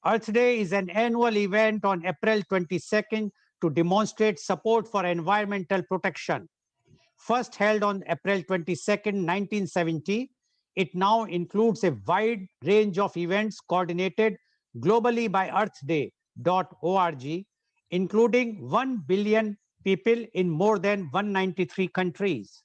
Earth Day is an annual event on April 22nd to demonstrate support for environmental protection. First held on April 22nd, 1970, it now includes a wide range of events coordinated globally by earthday.org, including 1 billion people in more than 193 countries.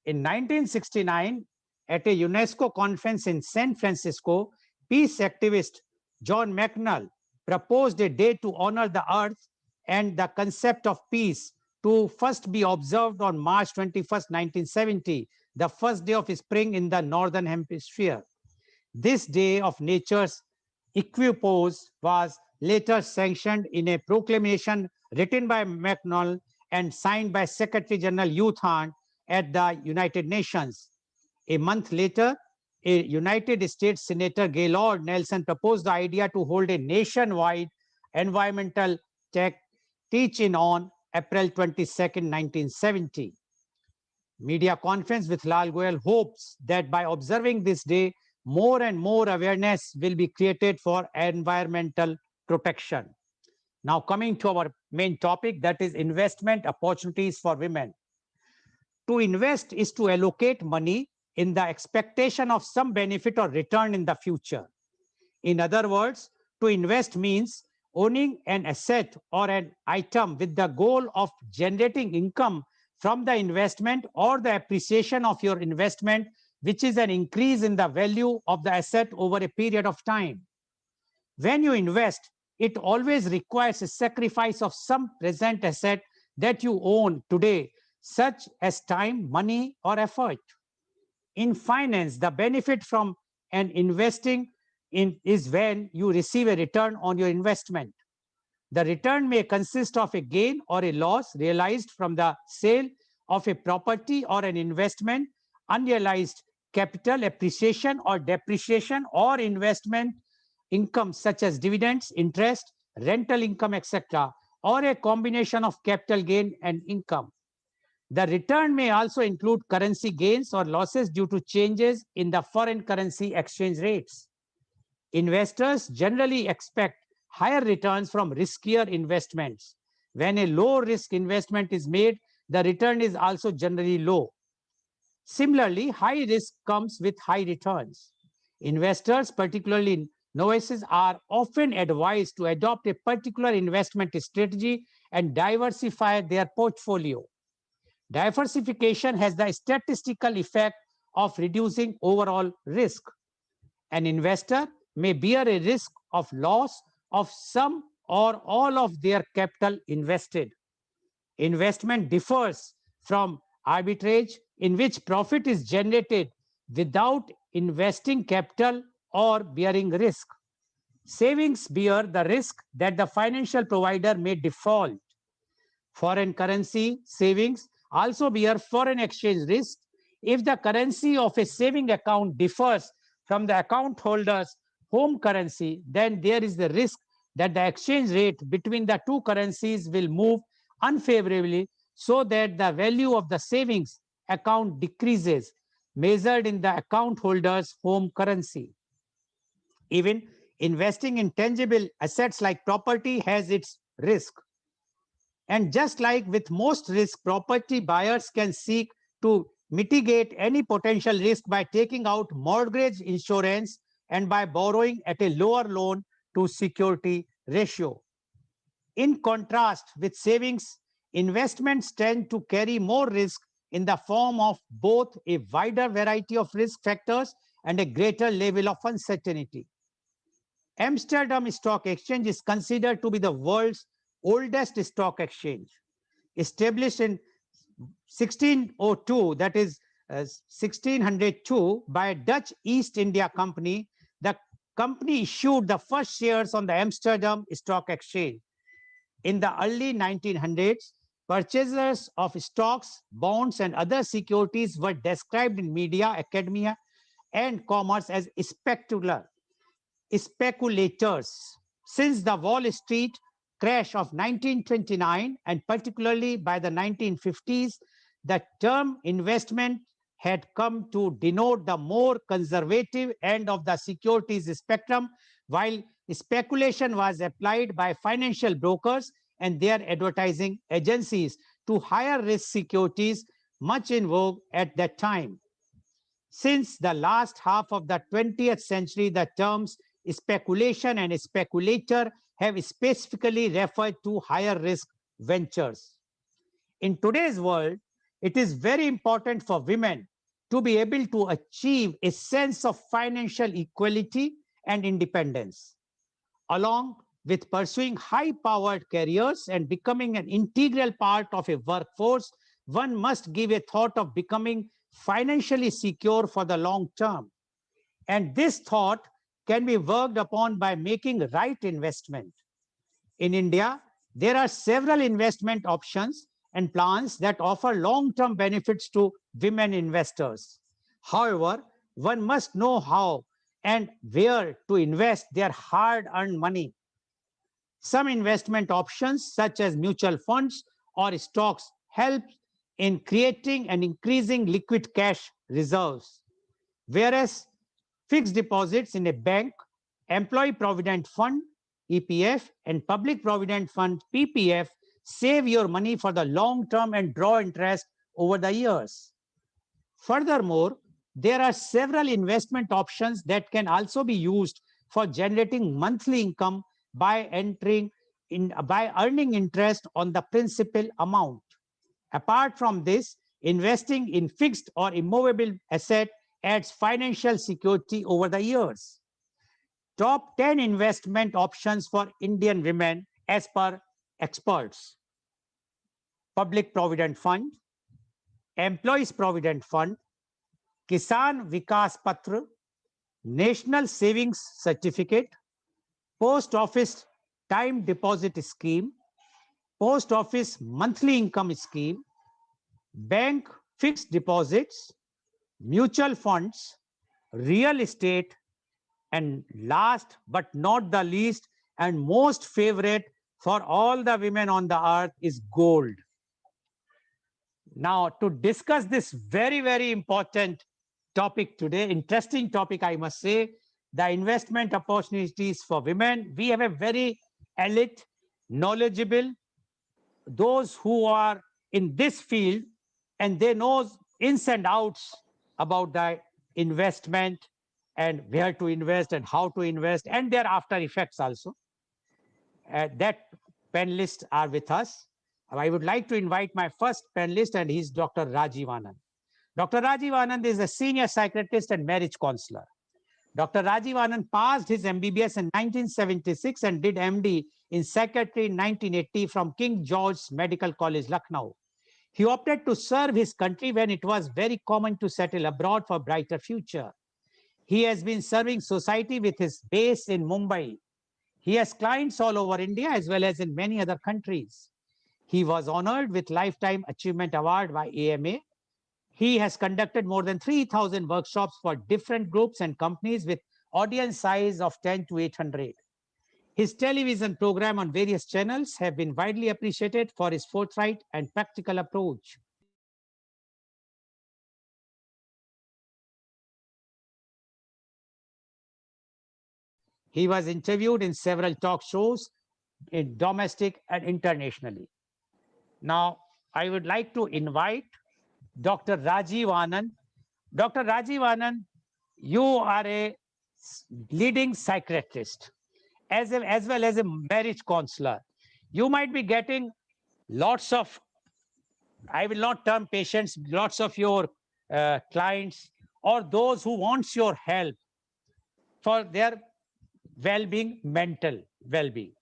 In 1969, at a UNESCO conference in San Francisco, peace activist John McNall proposed a day to honor the earth and the concept of peace to first be observed on March 21st, 1970, the first day of spring in the northern hemisphere. This day of nature's equipoise was later sanctioned in a proclamation written by McNall and signed by Secretary General U Thant at the United Nations. A month later, a United States Senator Gaylord Nelson proposed the idea to hold a nationwide environmental tech teach-in on April 22nd, 1970. Media conference with Lal Goel hopes that by observing this day, more and more awareness will be created for environmental protection. Now coming to our main topic, that is investment opportunities for women. To invest is to allocate money in the expectation of some benefit or return in the future. In other words, to invest means owning an asset or an item with the goal of generating income from the investment or the appreciation of your investment, which is an increase in the value of the asset over a period of time. When you invest, it always requires a sacrifice of some present asset that you own today, such as time, money, or effort. In finance, the benefit from an investing is when you receive a return on your investment. The return may consist of a gain or a loss realized from the sale of a property or an investment, unrealized capital appreciation or depreciation, or investment income such as dividends, interest, rental income, etc., or a combination of capital gain and income. The return may also include currency gains or losses due to changes in the foreign currency exchange rates. Investors generally expect higher returns from riskier investments. When a low-risk investment is made, the return is also generally low. Similarly, high risk comes with high returns. Investors, particularly novices, are often advised to adopt a particular investment strategy and diversify their portfolio. Diversification has the statistical effect of reducing overall risk. An investor may bear a risk of loss of some or all of their capital invested. Investment differs from arbitrage, in which profit is generated without investing capital or bearing risk. Savings bear the risk that the financial provider may default. Foreign currency savings also bear foreign exchange risk. If the currency of a saving account differs from the account holder's home currency, then there is the risk that the exchange rate between the two currencies will move unfavorably so that the value of the savings account decreases, measured in the account holder's home currency. Even investing in tangible assets like property has its risk. And just like with most risk, property buyers can seek to mitigate any potential risk by taking out mortgage insurance and by borrowing at a lower loan to security ratio. In contrast with savings, investments tend to carry more risk in the form of both a wider variety of risk factors and a greater level of uncertainty. Amsterdam Stock Exchange is considered to be the world's oldest stock exchange. Established in 1602, that is 1602, by a Dutch East India Company, the company issued the first shares on the Amsterdam Stock Exchange. In the early 1900s, purchasers of stocks, bonds, and other securities were described in media, academia, and commerce as speculators. Since the Wall Street crash of 1929, and particularly by the 1950s, the term investment had come to denote the more conservative end of the securities spectrum, while speculation was applied by financial brokers and their advertising agencies to higher risk securities, much in vogue at that time. Since the last half of the 20th century, the terms speculation and speculator have specifically referred to higher risk ventures. In today's world, it is very important for women to be able to achieve a sense of financial equality and independence, along with pursuing high-powered careers and becoming an integral part of a workforce. One must give a thought of becoming financially secure for the long term. And this thought can be worked upon by making right investment. In India, there are several investment options and plans that offer long-term benefits to women investors. However, one must know how and where to invest their hard-earned money. Some investment options, such as mutual funds or stocks, help in creating and increasing liquid cash reserves, whereas fixed deposits in a bank, employee provident fund, EPF, and public provident fund, PPF, save your money for the long term and draw interest over the years. Furthermore, there are several investment options that can also be used for generating monthly income by earning interest on the principal amount. Apart from this, investing in fixed or immovable asset adds financial security over the years. Top 10 investment options for Indian women as per experts: Public Provident Fund, Employees Provident Fund, Kisan Vikas Patra, National Savings Certificate, Post Office Time Deposit Scheme, Post Office Monthly Income Scheme, Bank Fixed Deposits, Mutual Funds, Real Estate, and last but not the least and most favorite for all the women on the earth is gold. Now, to discuss this very, very important topic today, interesting topic, I must say, the investment opportunities for women, we have a very elite, knowledgeable, those who are in this field and they know ins and outs about the investment and where to invest and how to invest and their after effects also. That panelists are with us. I would like to invite my first panelist, and he's Dr. Rajiv Anand. Dr. Rajiv Anand is a senior psychiatrist and marriage counselor. Dr. Rajiv Anand passed his MBBS in 1976 and did MD in psychiatry in 1980 from King George's Medical College, Lucknow. He opted to serve his country when it was very common to settle abroad for a brighter future. He has been serving society with his base in Mumbai. He has clients all over India as well as in many other countries. He was honored with Lifetime Achievement Award by AMA. He has conducted more than 3,000 workshops for different groups and companies with audience size of 10 to 800. His television program on various channels have been widely appreciated for his forthright and practical approach. He was interviewed in several talk shows in domestic and internationally. Now, I would like to invite Dr. Rajiv Anand. Dr. Rajiv Anand, you are a leading psychiatrist as well as a marriage counselor. You might be getting lots of, I will not term patients, lots of your clients or those who wants your help for their well-being, mental well-being.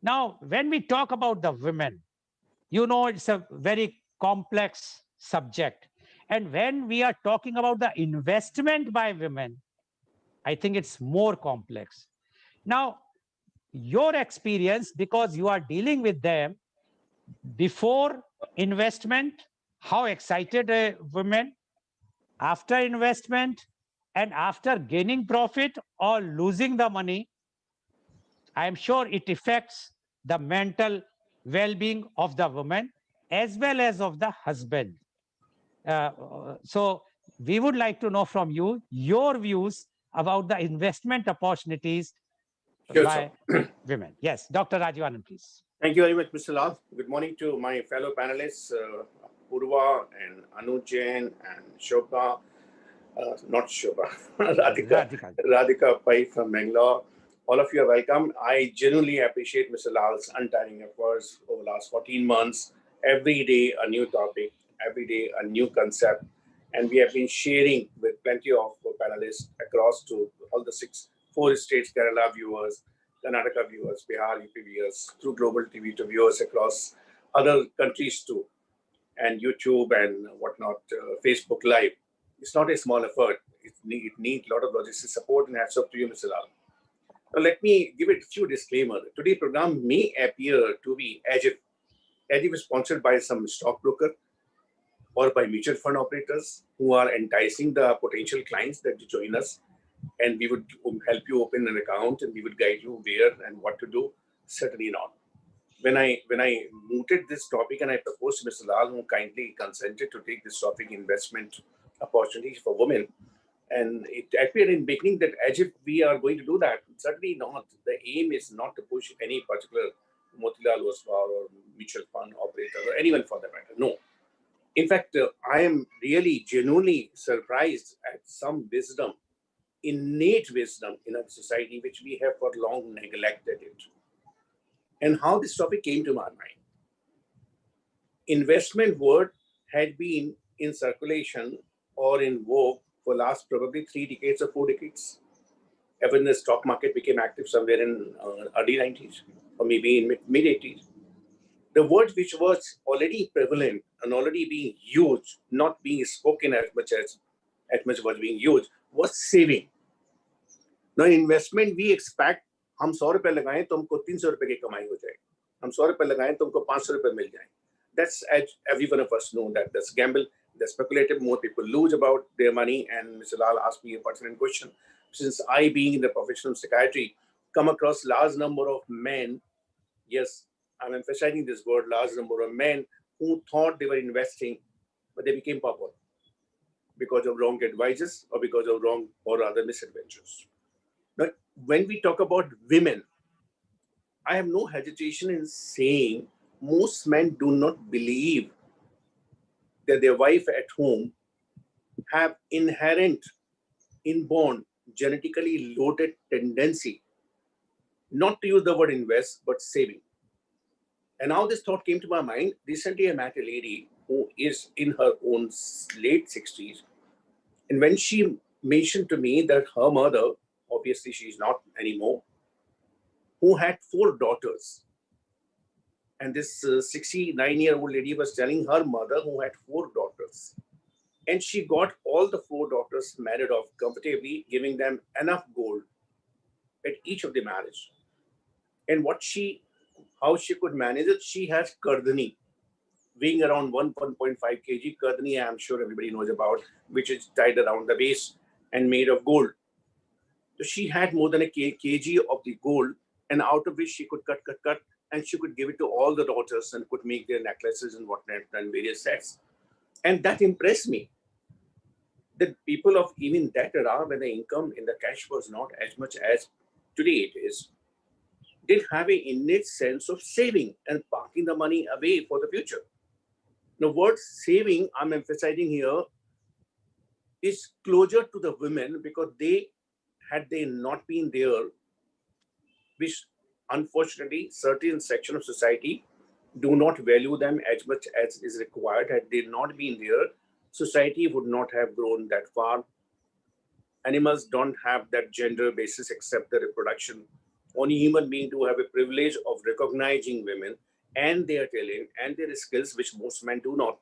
Now, when we talk about the women, you know, it's a very complex subject. And when we are talking about the investment by women, I think it's more complex. Now, your experience, because you are dealing with them before investment, how excited a woman, after investment, and after gaining profit or losing the money, I am sure it affects the mental well-being of the woman as well as of the husband. So we would like to know from you your views about the investment opportunities Sure, by sir. women. Yes, Dr. Rajivanan, please. Thank you very much, Mr. Lal. Good morning to my fellow panelists, Purva and Anu Jain and Shobha, not Shobha, Radhika. Radhika Pai from Bangalore. All of you are welcome. I genuinely appreciate Mr. Lal's untiring efforts over the last 14 months. Every day a new topic, every day a new concept. And we have been sharing with plenty of panelists across to all the four states, Kerala viewers, Karnataka viewers, Bihar, UP viewers, through global TV to viewers across other countries too, and YouTube and whatnot, Facebook Live. It's not a small effort. It needs a lot of logistic support, and hats off to you, Mr. Lal. Now, let me give it a few disclaimers. Today's program may appear to be as if sponsored by some stockbroker or by mutual fund operators who are enticing the potential clients that join us, and we would help you open an account and we would guide you where and what to do. Certainly not. When I mooted this topic and I proposed to Mr. Lal, who kindly consented to take this topic, investment opportunities for women, and it appeared in beginning that as if we are going to do that. Certainly not. The aim is not to push any particular Motilal Oswal or mutual fund operator or anyone for that matter. No. In fact, I am really genuinely surprised at some wisdom, innate wisdom in our society, which we have for long neglected it. And how this topic came to my mind. Investment word had been in circulation or in vogue for last probably 3 decades or 4 decades. When the stock market became active somewhere in early 90s or maybe in mid 80s. The word which was already prevalent and already being used, not being spoken as much was being used, was saving. Now, investment we expect हम 100 रुपए लगाएं तो हमको 300 रुपए की कमाई हो जाए. हम 100 रुपए लगाएं तो हमको 500 रुपए मिल जाए. That's as every one of us know that that's gamble, that's speculative. More people lose about their money. And Mr. Lal asked me a pertinent question. Since I, being in the profession of psychiatry, come across large number of men, yes, I'm emphasizing this word, large number of men who thought they were investing, but they became pauper because of wrong advices or because of wrong or other misadventures. Now, when we talk about women, I have no hesitation in saying most men do not believe that their wife at home have inherent, inborn, genetically loaded tendency not to use the word invest, but saving. And now this thought came to my mind. Recently, I met a lady who is in her own late 60s. And when she mentioned to me that her mother, obviously she's not anymore, who had 4 daughters. And this 69-year-old lady was telling her mother who had 4 daughters. And she got all the 4 daughters married off comfortably, giving them enough gold at each of the marriage. And how she could manage it, she has kardani, weighing around 1.5 kg. Kardani, I'm sure everybody knows about, which is tied around the waist and made of gold. So she had more than a kg of the gold, and out of which she could cut, and she could give it to all the daughters and could make their necklaces and whatnot and various sets. And that impressed me. That people of even that era, when the income in the cash was not as much as today it is, did have an innate sense of saving and parking the money away for the future. The word saving, I'm emphasizing here, is closer to the women because had they not been there, which unfortunately certain section of society do not value them as much as is required. Had they not been there, society would not have grown that far. Animals don't have that gender basis except the reproduction. Only human beings do have a privilege of recognizing women and their talent and their skills, which most men do not.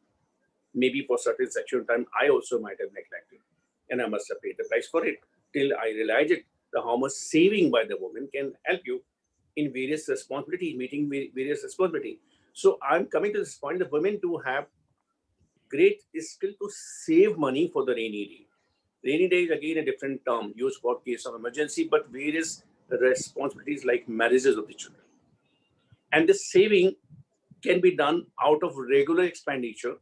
Maybe for certain sexual time, I also might have neglected, and I must have paid the price for it till I realized it. How much saving by the woman can help you in various responsibilities, meeting various responsibilities. So I'm coming to this point: the women do have great skill to save money for the rainy day. Rainy day is again a different term used for case of emergency, but various responsibilities like marriages of the children. And this saving can be done out of regular expenditure,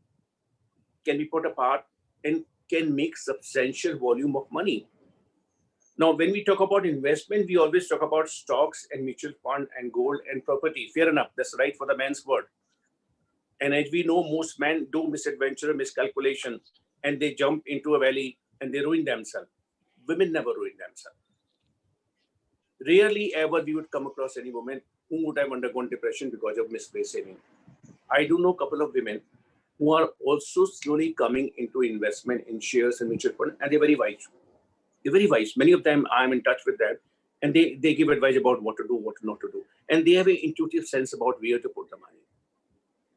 can be put apart, and can make substantial volume of money. Now, when we talk about investment, we always talk about stocks and mutual fund and gold and property. Fair enough. That's right for the man's word. And as we know, most men do misadventure, miscalculation, and they jump into a valley and they ruin themselves. Women never ruin themselves. Rarely ever we would come across any woman who would have undergone depression because of misplaced saving. I do know a couple of women who are also slowly coming into investment in shares and mutual fund, and they're very wise. They're very wise. Many of them, I'm in touch with them, and they give advice about what to do, what not to do. And they have an intuitive sense about where to put the money.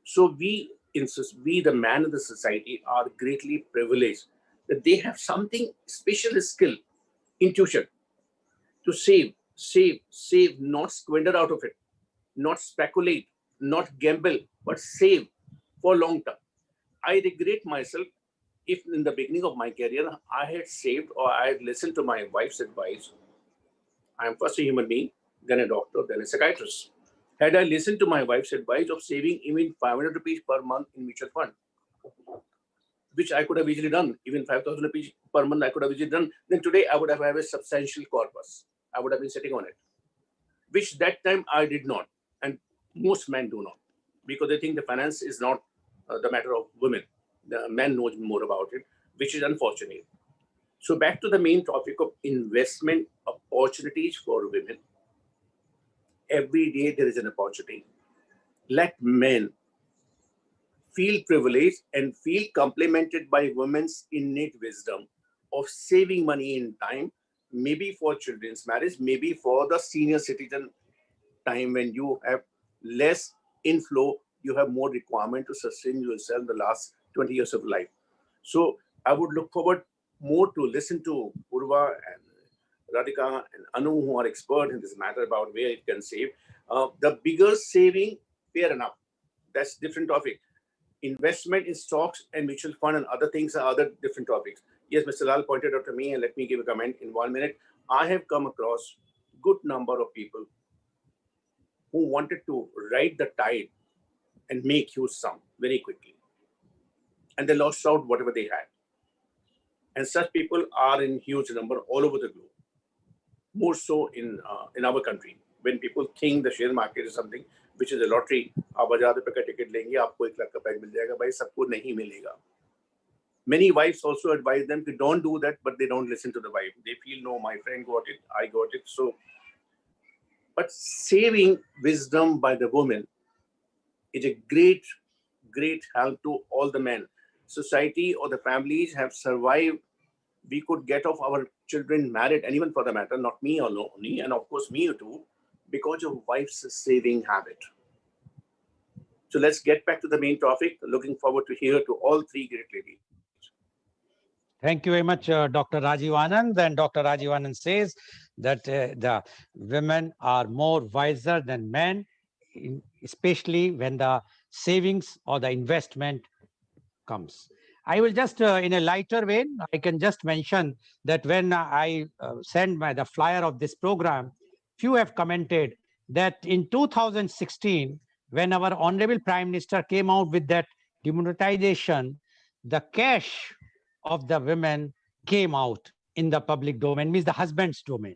So we, the man of the society, are greatly privileged that they have something special skill, intuition, to save, not squander out of it, not speculate, not gamble, but save for long term. I regret myself if in the beginning of my career I had saved or I had listened to my wife's advice. I am first a human being, then a doctor, then a psychiatrist. Had I listened to my wife's advice of saving even 500 rupees per month in mutual fund, which I could have easily done, even 5,000 rupees per month I could have easily done, then today I would have a substantial corpus. I would have been sitting on it, which that time I did not. And most men do not, because they think the finance is not the matter of women. The man knows more about it, which is unfortunate. So back to the main topic of investment opportunities for women. Every day there is an opportunity. Let men feel privileged and feel complimented by women's innate wisdom of saving money in time, maybe for children's marriage, maybe for the senior citizen time when you have less inflow, you have more requirement to sustain yourself the last 20 years of life. So I would look forward more to listen to Purva and Radhika and Anu, who are expert in this matter about where it can save. The bigger saving, fair enough. That's different topic. Investment in stocks and mutual fund and other things are other different topics. Yes, Mr. Lal pointed out to me, and let me give a comment in 1 minute. I have come across good number of people who wanted to ride the tide and make huge sum very quickly. And they lost out whatever they had. And such people are in huge number all over the globe. More so in our country. When people think the share market is something which is a lottery, आप 1000 रुपए का ticket लेंगे, आपको 1 लाख का pack मिल जाएगा, भाई सबको नहीं मिलेगा. Many wives also advise them to don't do that, but they don't listen to the wife. They feel, no, my friend got it, I got it. So, but saving wisdom by the woman is a great, great help to all the men. Society or the families have survived. We could get off our children married, and even for the matter, not me only, and of course me too, because of wife's saving habit. So let's get back to the main topic. Looking forward to hear to all three great ladies. Thank you very much, Dr. Rajiv Anand. And Dr. Rajiv Anand says that the women are more wiser than men, especially when the savings or the investment comes. I will just, in a lighter vein, I can just mention that when I sent the flyer of this program, few have commented that in 2016, when our Honorable Prime Minister came out with that demonetization, the cash of the women came out in the public domain, means the husband's domain.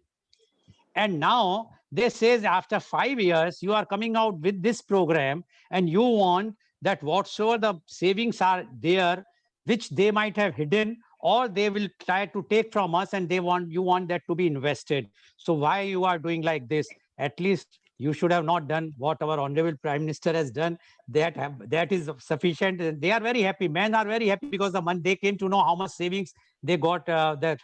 And now they says after 5 years, you are coming out with this program and you want that whatsoever the savings are there, which they might have hidden, or they will try to take from us, and you want that to be invested. So why you are doing like this? At least you should have not done what our Honorable Prime Minister has done. That is sufficient. They are very happy. Men are very happy because the money, they came to know how much savings they got, the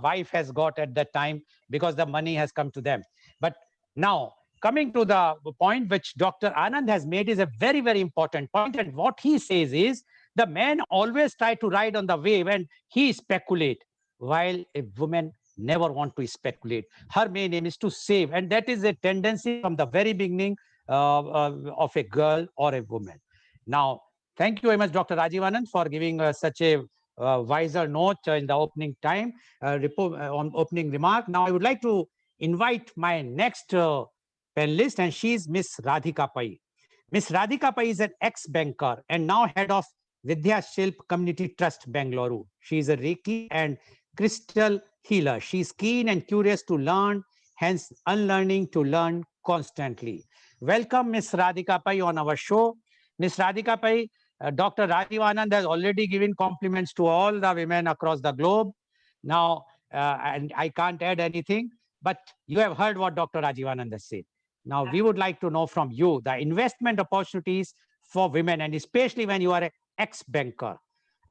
wife has got at that time, because the money has come to them. But now, coming to the point which Dr. Anand has made is a very, very important point. And what he says is, the man always try to ride on the wave and he speculate, while a woman never want to speculate. Her main aim is to save. And that is a tendency from the very beginning of a girl or a woman. Now, thank you very much, Dr. Rajiv Anand, for giving such a wiser note in the opening time, on opening remark. Now, I would like to invite my next panelist, and she is Miss Radhika Pai. Miss Radhika Pai is an ex-banker and now head of Vidya Shilp Community Trust, Bengaluru. She is a Reiki and crystal healer. She's keen and curious to learn, hence unlearning to learn constantly. Welcome, Miss Radhika Pai, on our show. Miss Radhika Pai, Dr. Rajiv Anand has already given compliments to all the women across the globe. Now, and I can't add anything, but you have heard what Dr. Rajiv Anand has said. Now, we would like to know from you the investment opportunities for women, and especially when you are an ex-banker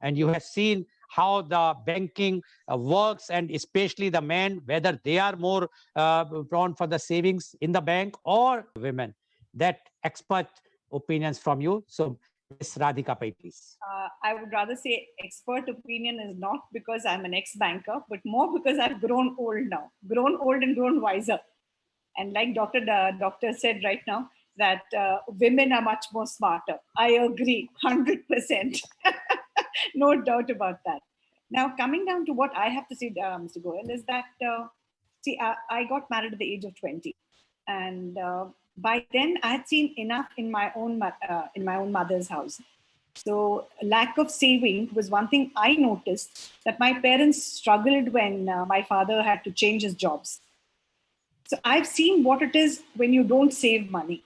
and you have seen how the banking works, and especially the men, whether they are more prone for the savings in the bank or women. That expert opinions from you. So, Ms. Radhika Pai, please. I would rather say expert opinion is not because I'm an ex-banker, but more because I've grown old now, grown old and grown wiser. And like Doctor said right now, that women are much more smarter. I agree, 100%. No doubt about that. Now, coming down to what I have to say, Mr. Goel, is that, I got married at the age of 20. And by then, I had seen enough in my own mother's house. So lack of saving was one thing I noticed, that my parents struggled when my father had to change his jobs. So I've seen what it is when you don't save money.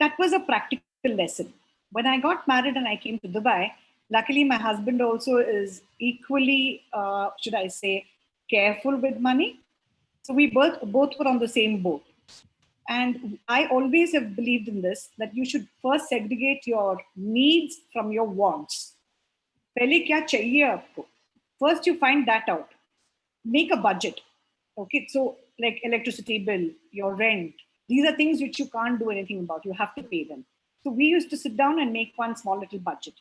That was a practical lesson. When I got married and I came to Dubai, luckily my husband also is equally, should I say, careful with money. So we both were on the same boat. And I always have believed in this, that you should first segregate your needs from your wants. Pehle kya chahiye aapko? First, you find that out. Make a budget. Okay, so like electricity bill, your rent, these are things which you can't do anything about. You have to pay them. So we used to sit down and make one small little budget.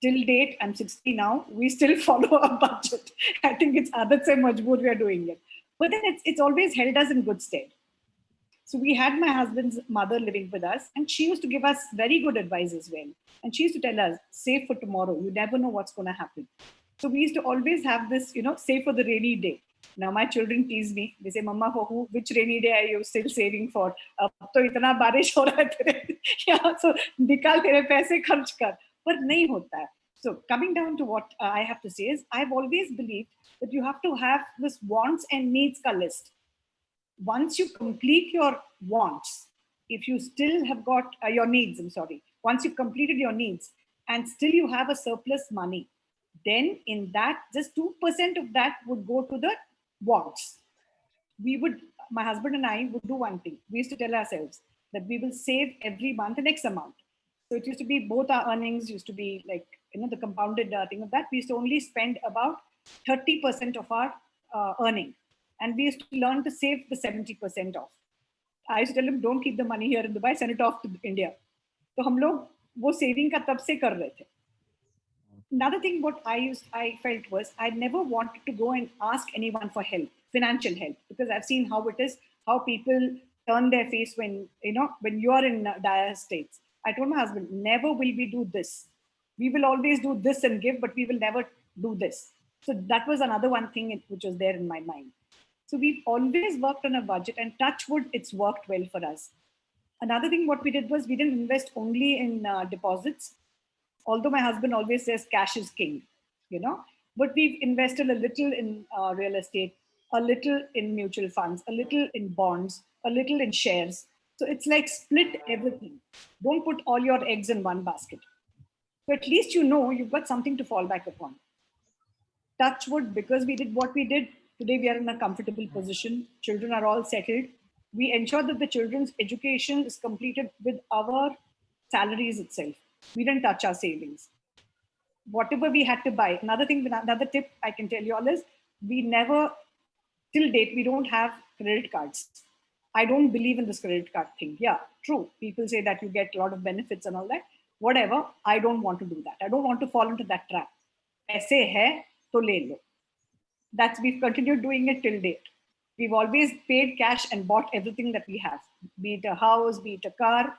Till date, I'm 60 now, we still follow a budget. I think it's adat se majboor we are doing it. But then it's always held us in good stead. So we had my husband's mother living with us, and she used to give us very good advice as well. And she used to tell us, save for tomorrow. You never know what's going to happen. So we used to always have this, save for the rainy day. Now my children tease me. They say, Mama, for who? Which rainy day are you still saving for? Ab to itna barish ho raha hai tere. Yeah, so nikal tere paise kharch kar. But nahi hota hai. So coming down to what I have to say is, I've always believed that you have to have this wants and needs ka list. Once you complete your wants, if you still have got your needs, once you've completed your needs and still you have a surplus money, then in that, just 2% of that would go to the wants. My husband and I would do one thing. We used to tell ourselves that we will save every month an X amount. So it used to be both our earnings used to be like, the compounded thing of that. We used to only spend about 30% of our earning. And we used to learn to save the 70% off. I used to tell him, don't keep the money here in Dubai, send it off to India. So हम लोग वो saving का तब से कर रहे थे. Another thing what I felt was, I never wanted to go and ask anyone for help, financial help, because I've seen how it is, how people turn their face when you are in dire states. I told my husband, never will we do this. We will always do this and give, but we will never do this. So that was another one thing which was there in my mind. So we've always worked on a budget, and touch wood, it's worked well for us. Another thing what we did was, we didn't invest only in deposits. Although my husband always says cash is king, but we've invested a little in real estate, a little in mutual funds, a little in bonds, a little in shares. So it's like split everything. Don't put all your eggs in one basket. So at least you've got something to fall back upon. Touch wood, because we did what we did, today we are in a comfortable position. Children are all settled. We ensure that the children's education is completed with our salaries itself. We didn't touch our savings. Whatever we had to buy. Another tip I can tell you all is, we never, till date, we don't have credit cards. I don't believe in this credit card thing. Yeah, true. People say that you get a lot of benefits and all that. Whatever, I don't want to do that. I don't want to fall into that trap. Aise hai, to le lo. We've continued doing it till date. We've always paid cash and bought everything that we have, be it a house, be it a car.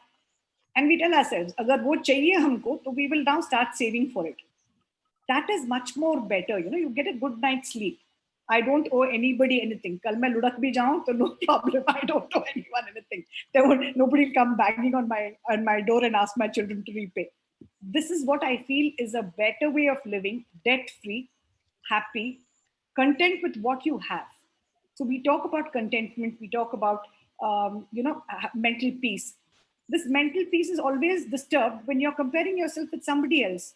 And we tell ourselves, agar wo chahiye humko, so we will now start saving for it. That is much more better. You get a good night's sleep. I don't owe anybody anything. Kal main ludak bhi jaun, so no problem. I don't owe anyone anything. Nobody will come banging on my door and ask my children to repay. This is what I feel is a better way of living, debt-free, happy, content with what you have. So we talk about contentment, we talk about mental peace. This mental peace is always disturbed when you're comparing yourself with somebody else.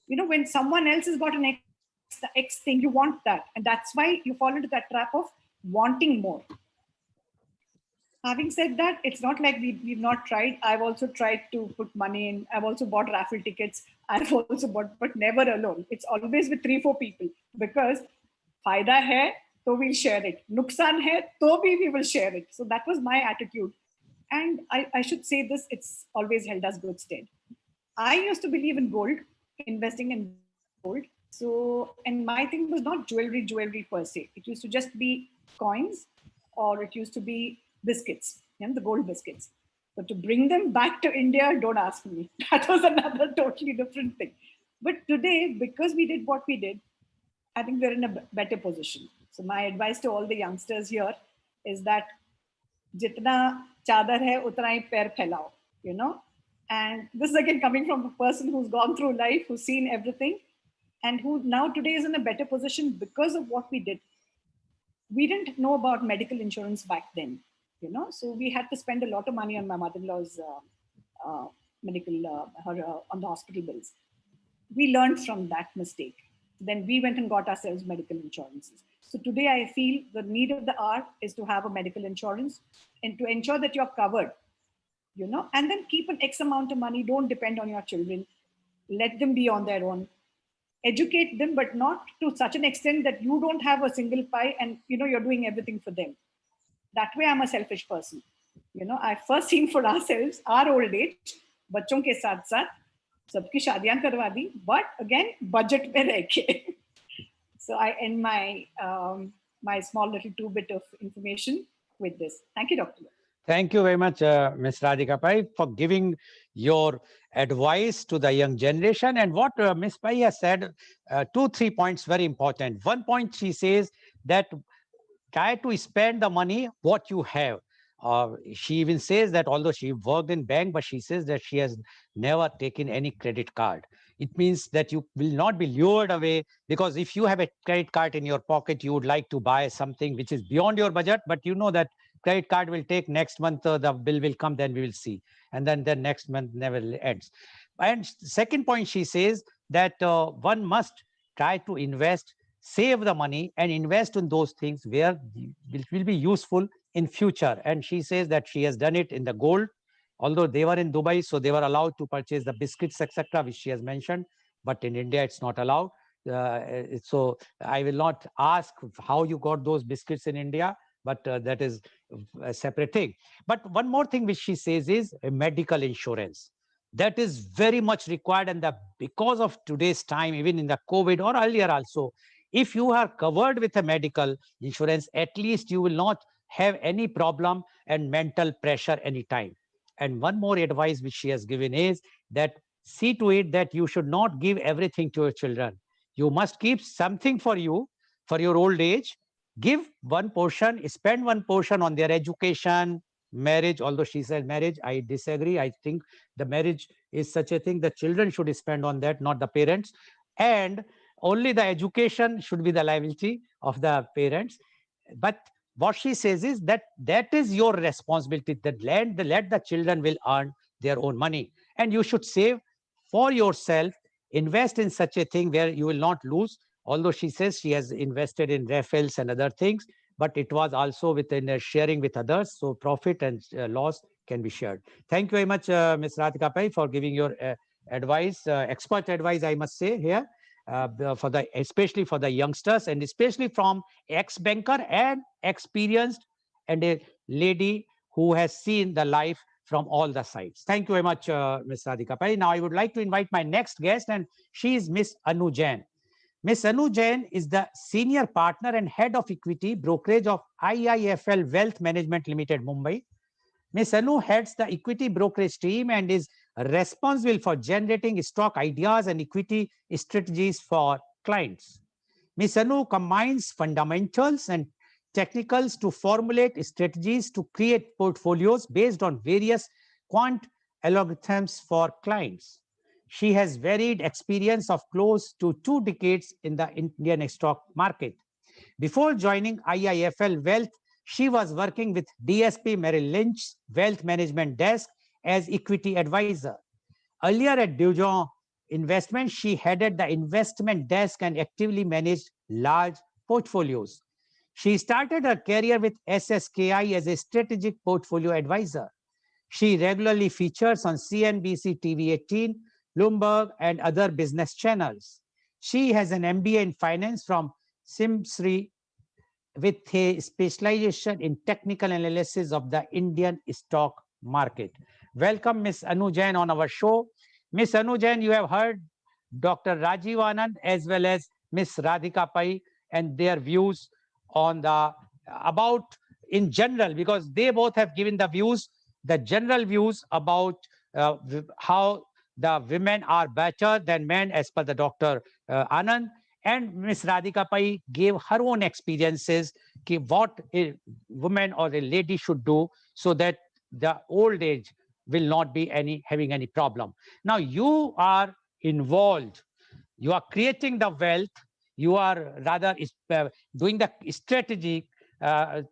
When someone else has got the X thing, you want that, and that's why you fall into that trap of wanting more. Having said that, it's not like we've not tried. I've also tried to put money in. I've also bought raffle tickets. I've also bought, but never alone. It's always with 3-4 people, because फायदा है तो we'll share it. Nuksan hai to bhi we will share it. So that was my attitude. And I should say this, it's always held us good stead. I used to believe in gold, investing in gold. So, and my thing was not jewelry per se. It used to just be coins, or it used to be biscuits, the gold biscuits. But to bring them back to India, don't ask me. That was another totally different thing. But today, because we did what we did, I think we're in a better position. So my advice to all the youngsters here is that jitna chadar hai, utna hi pair phailao, And this is again coming from a person who's gone through life, who's seen everything, and who now today is in a better position because of what we did. We didn't know about medical insurance back then, so we had to spend a lot of money on my mother-in-law's medical, on the hospital bills. We learned from that mistake. Then we went and got ourselves medical insurances. So today I feel the need of the hour is to have a medical insurance and to ensure that you're covered, and then keep an X amount of money. Don't depend on your children. Let them be on their own. Educate them, but not to such an extent that you don't have a single pie and, you're doing everything for them. That way I'm a selfish person. I first seen for ourselves, our old age, बच्चों के साथ साथ सबकी शादियां करवा दी, but again budget में रह के. So I end my my small little 2-bit of information with this. Thank you, Dr. Thank you very much, Ms. Radhika Pai, for giving your advice to the young generation. And what Ms. Pai has said, 2-3 points very important. One point, she says that try to spend the money what you have. She even says that although she worked in bank, but she says that she has never taken any credit card. It means that you will not be lured away, because if you have a credit card in your pocket, you would like to buy something which is beyond your budget, but you know that credit card will take next month, the bill will come, then we will see. And then the next month never ends. And second point, she says that one must try to invest, save the money and invest in those things where it will be useful in future. And she says that she has done it in the gold, although they were in Dubai, so they were allowed to purchase the biscuits, etc., which she has mentioned. But in India, it's not allowed. So I will not ask how you got those biscuits in India, but that is a separate thing. But one more thing which she says is a medical insurance. That is very much required, and because of today's time, even in the COVID or earlier also, if you are covered with a medical insurance, at least you will not have any problem and mental pressure anytime. And one more advice which she has given is that see to it that you should not give everything to your children. You must keep something for you, for your old age. Give one portion, spend one portion on their education, marriage. Although she said marriage, I disagree. I think the marriage is such a thing that children should spend on that, not the parents. And only the education should be the liability of the parents. But what she says is that that is your responsibility, that let the children will earn their own money. And you should save for yourself, invest in such a thing where you will not lose. Although she says she has invested in raffles and other things, but it was also within sharing with others. So profit and loss can be shared. Thank you very much, Ms. Radhika Pai, for giving your advice, expert advice, I must say here, especially for the youngsters, and especially from ex-banker and experienced, and a lady who has seen the life from all the sides. Thank you very much, Ms. Radhika Pai. Now I would like to invite my next guest, and she is Ms. Anu Jain. Ms. Anu Jain is the senior partner and head of equity brokerage of IIFL Wealth Management Limited, Mumbai. Ms. Anu heads the equity brokerage team and is responsible for generating stock ideas and equity strategies for clients. Ms. Anu combines fundamentals and technicals to formulate strategies to create portfolios based on various quant algorithms for clients. She has varied experience of close to 2 decades in the Indian stock market. Before joining IIFL Wealth, she was working with DSP Merrill Lynch Wealth Management Desk as equity advisor. Earlier at Dujon Investment, she headed the investment desk and actively managed large portfolios. She started her career with SSKI as a strategic portfolio advisor. She regularly features on CNBC TV 18, Bloomberg, and other business channels. She has an MBA in finance from Simsri with a specialization in technical analysis of the Indian stock market. Welcome, Ms. Anu Jain, on our show. Ms. Anu Jain, you have heard Dr. Rajiv Anand as well as Ms. Radhika Pai and their views on the about in general, because they both have given the views, the general views about how the women are better than men as per the Dr. Anand. And Ms. Radhika Pai gave her own experiences, what a woman or a lady should do so that the old age will not be having any problem. Now you are involved, you are creating the wealth, you are rather doing the strategic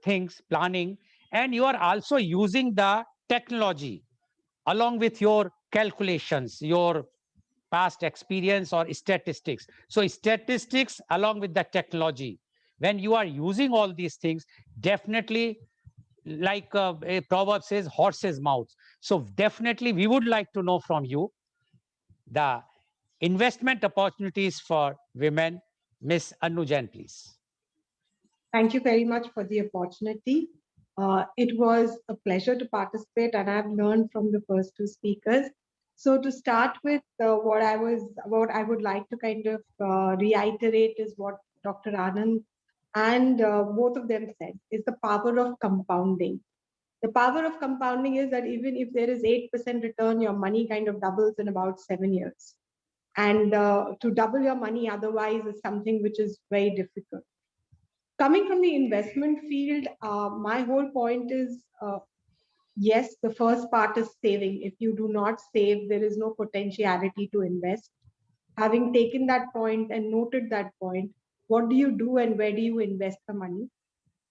things, planning, and you are also using the technology along with your calculations, your past experience or statistics. So statistics along with the technology, when you are using all these things, definitely, like a proverb says, horse's mouth. So definitely we would like to know from you the investment opportunities for women. Miss Anu Jain, please. Thank you very much for the opportunity. It was a pleasure to participate, and I've learned from the first two speakers. So to start with, what I would like to kind of reiterate is what Dr. Anand and both of them said, is the power of compounding. The power of compounding is that even if there is 8% return, your money kind of doubles in about 7 years. And to double your money otherwise is something which is very difficult. Coming from the investment field, my whole point is, yes, the first part is saving. If you do not save, there is no potentiality to invest. Having taken that point and noted that point, what do you do and where do you invest the money?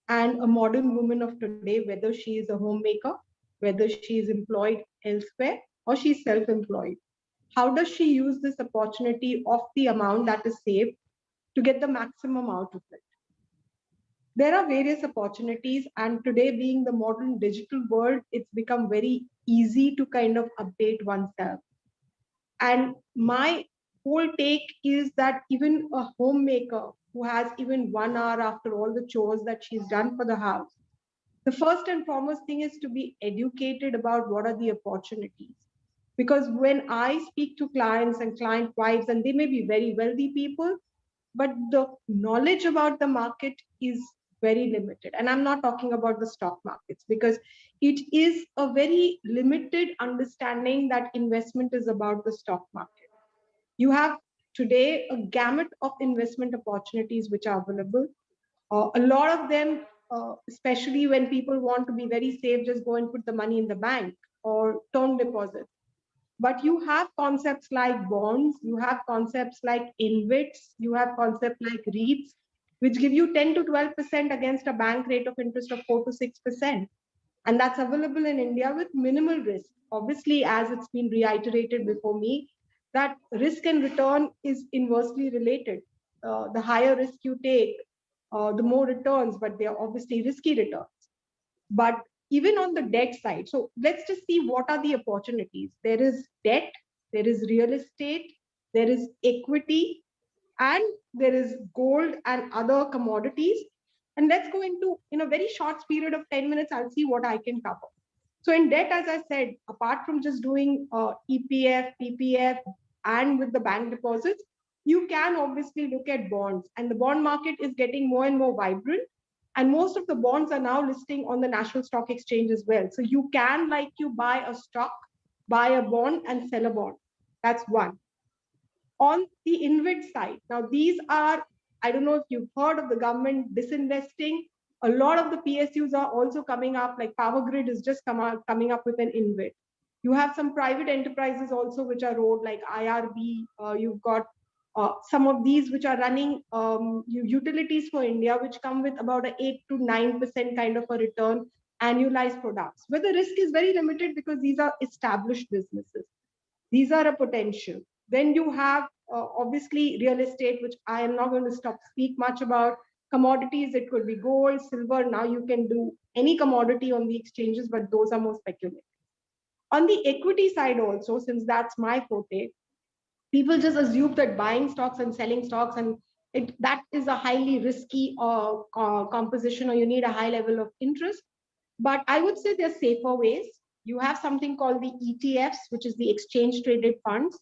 And a modern woman of today, whether she is a homemaker, whether she is employed elsewhere, or she's self-employed, how does she use this opportunity of the amount that is saved to get the maximum out of it? There are various opportunities, and today, being the modern digital world, it's become very easy to kind of update oneself. And my whole take is that even a homemaker who has even 1 hour after all the chores that she's done for the house, the first and foremost thing is to be educated about what are the opportunities. Because when I speak to clients and client wives, and they may be very wealthy people, but the knowledge about the market is very limited. And I'm not talking about the stock markets, because it is a very limited understanding that investment is about the stock market. You have today a gamut of investment opportunities which are available. A lot of them, especially when people want to be very safe, just go and put the money in the bank or term deposits. But you have concepts like bonds, you have concepts like InvITs, you have concepts like REITs, which give you 10 to 12% against a bank rate of interest of 4 to 6%. And that's available in India with minimal risk. Obviously, as it's been reiterated before me, that risk and return is inversely related. The higher risk you take, the more returns, but they are obviously risky returns. But even on the debt side, so let's just see what are the opportunities. There is debt, there is real estate, there is equity, and there is gold and other commodities. And let's go into, in a very short period of 10 minutes, I'll see what I can cover. So in debt, as I said, apart from just doing EPF, PPF, and with the bank deposits, you can obviously look at bonds. And the bond market is getting more and more vibrant. And most of the bonds are now listing on the National Stock Exchange as well. So you can, like you buy a stock, buy a bond and sell a bond. That's one. On the InvIT side, now these are, I don't know if you've heard of the government disinvesting. A lot of the PSUs are also coming up, like Power Grid is just coming up with an InvIT. You have some private enterprises also which are rolled, like IRB. You've got some of these which are running utilities for India, which come with about a 8 to 9% kind of a return, annualized products, where the risk is very limited because these are established businesses. These are a potential. Then you have obviously real estate, which I am not going to speak much about. Commodities, it could be gold, silver. Now you can do any commodity on the exchanges, but those are more speculative. On the equity side also, since that's my forte, people just assume that buying stocks and selling stocks and that is a highly risky composition, or you need a high level of interest. But I would say there are safer ways. You have something called the ETFs, which is the exchange traded funds.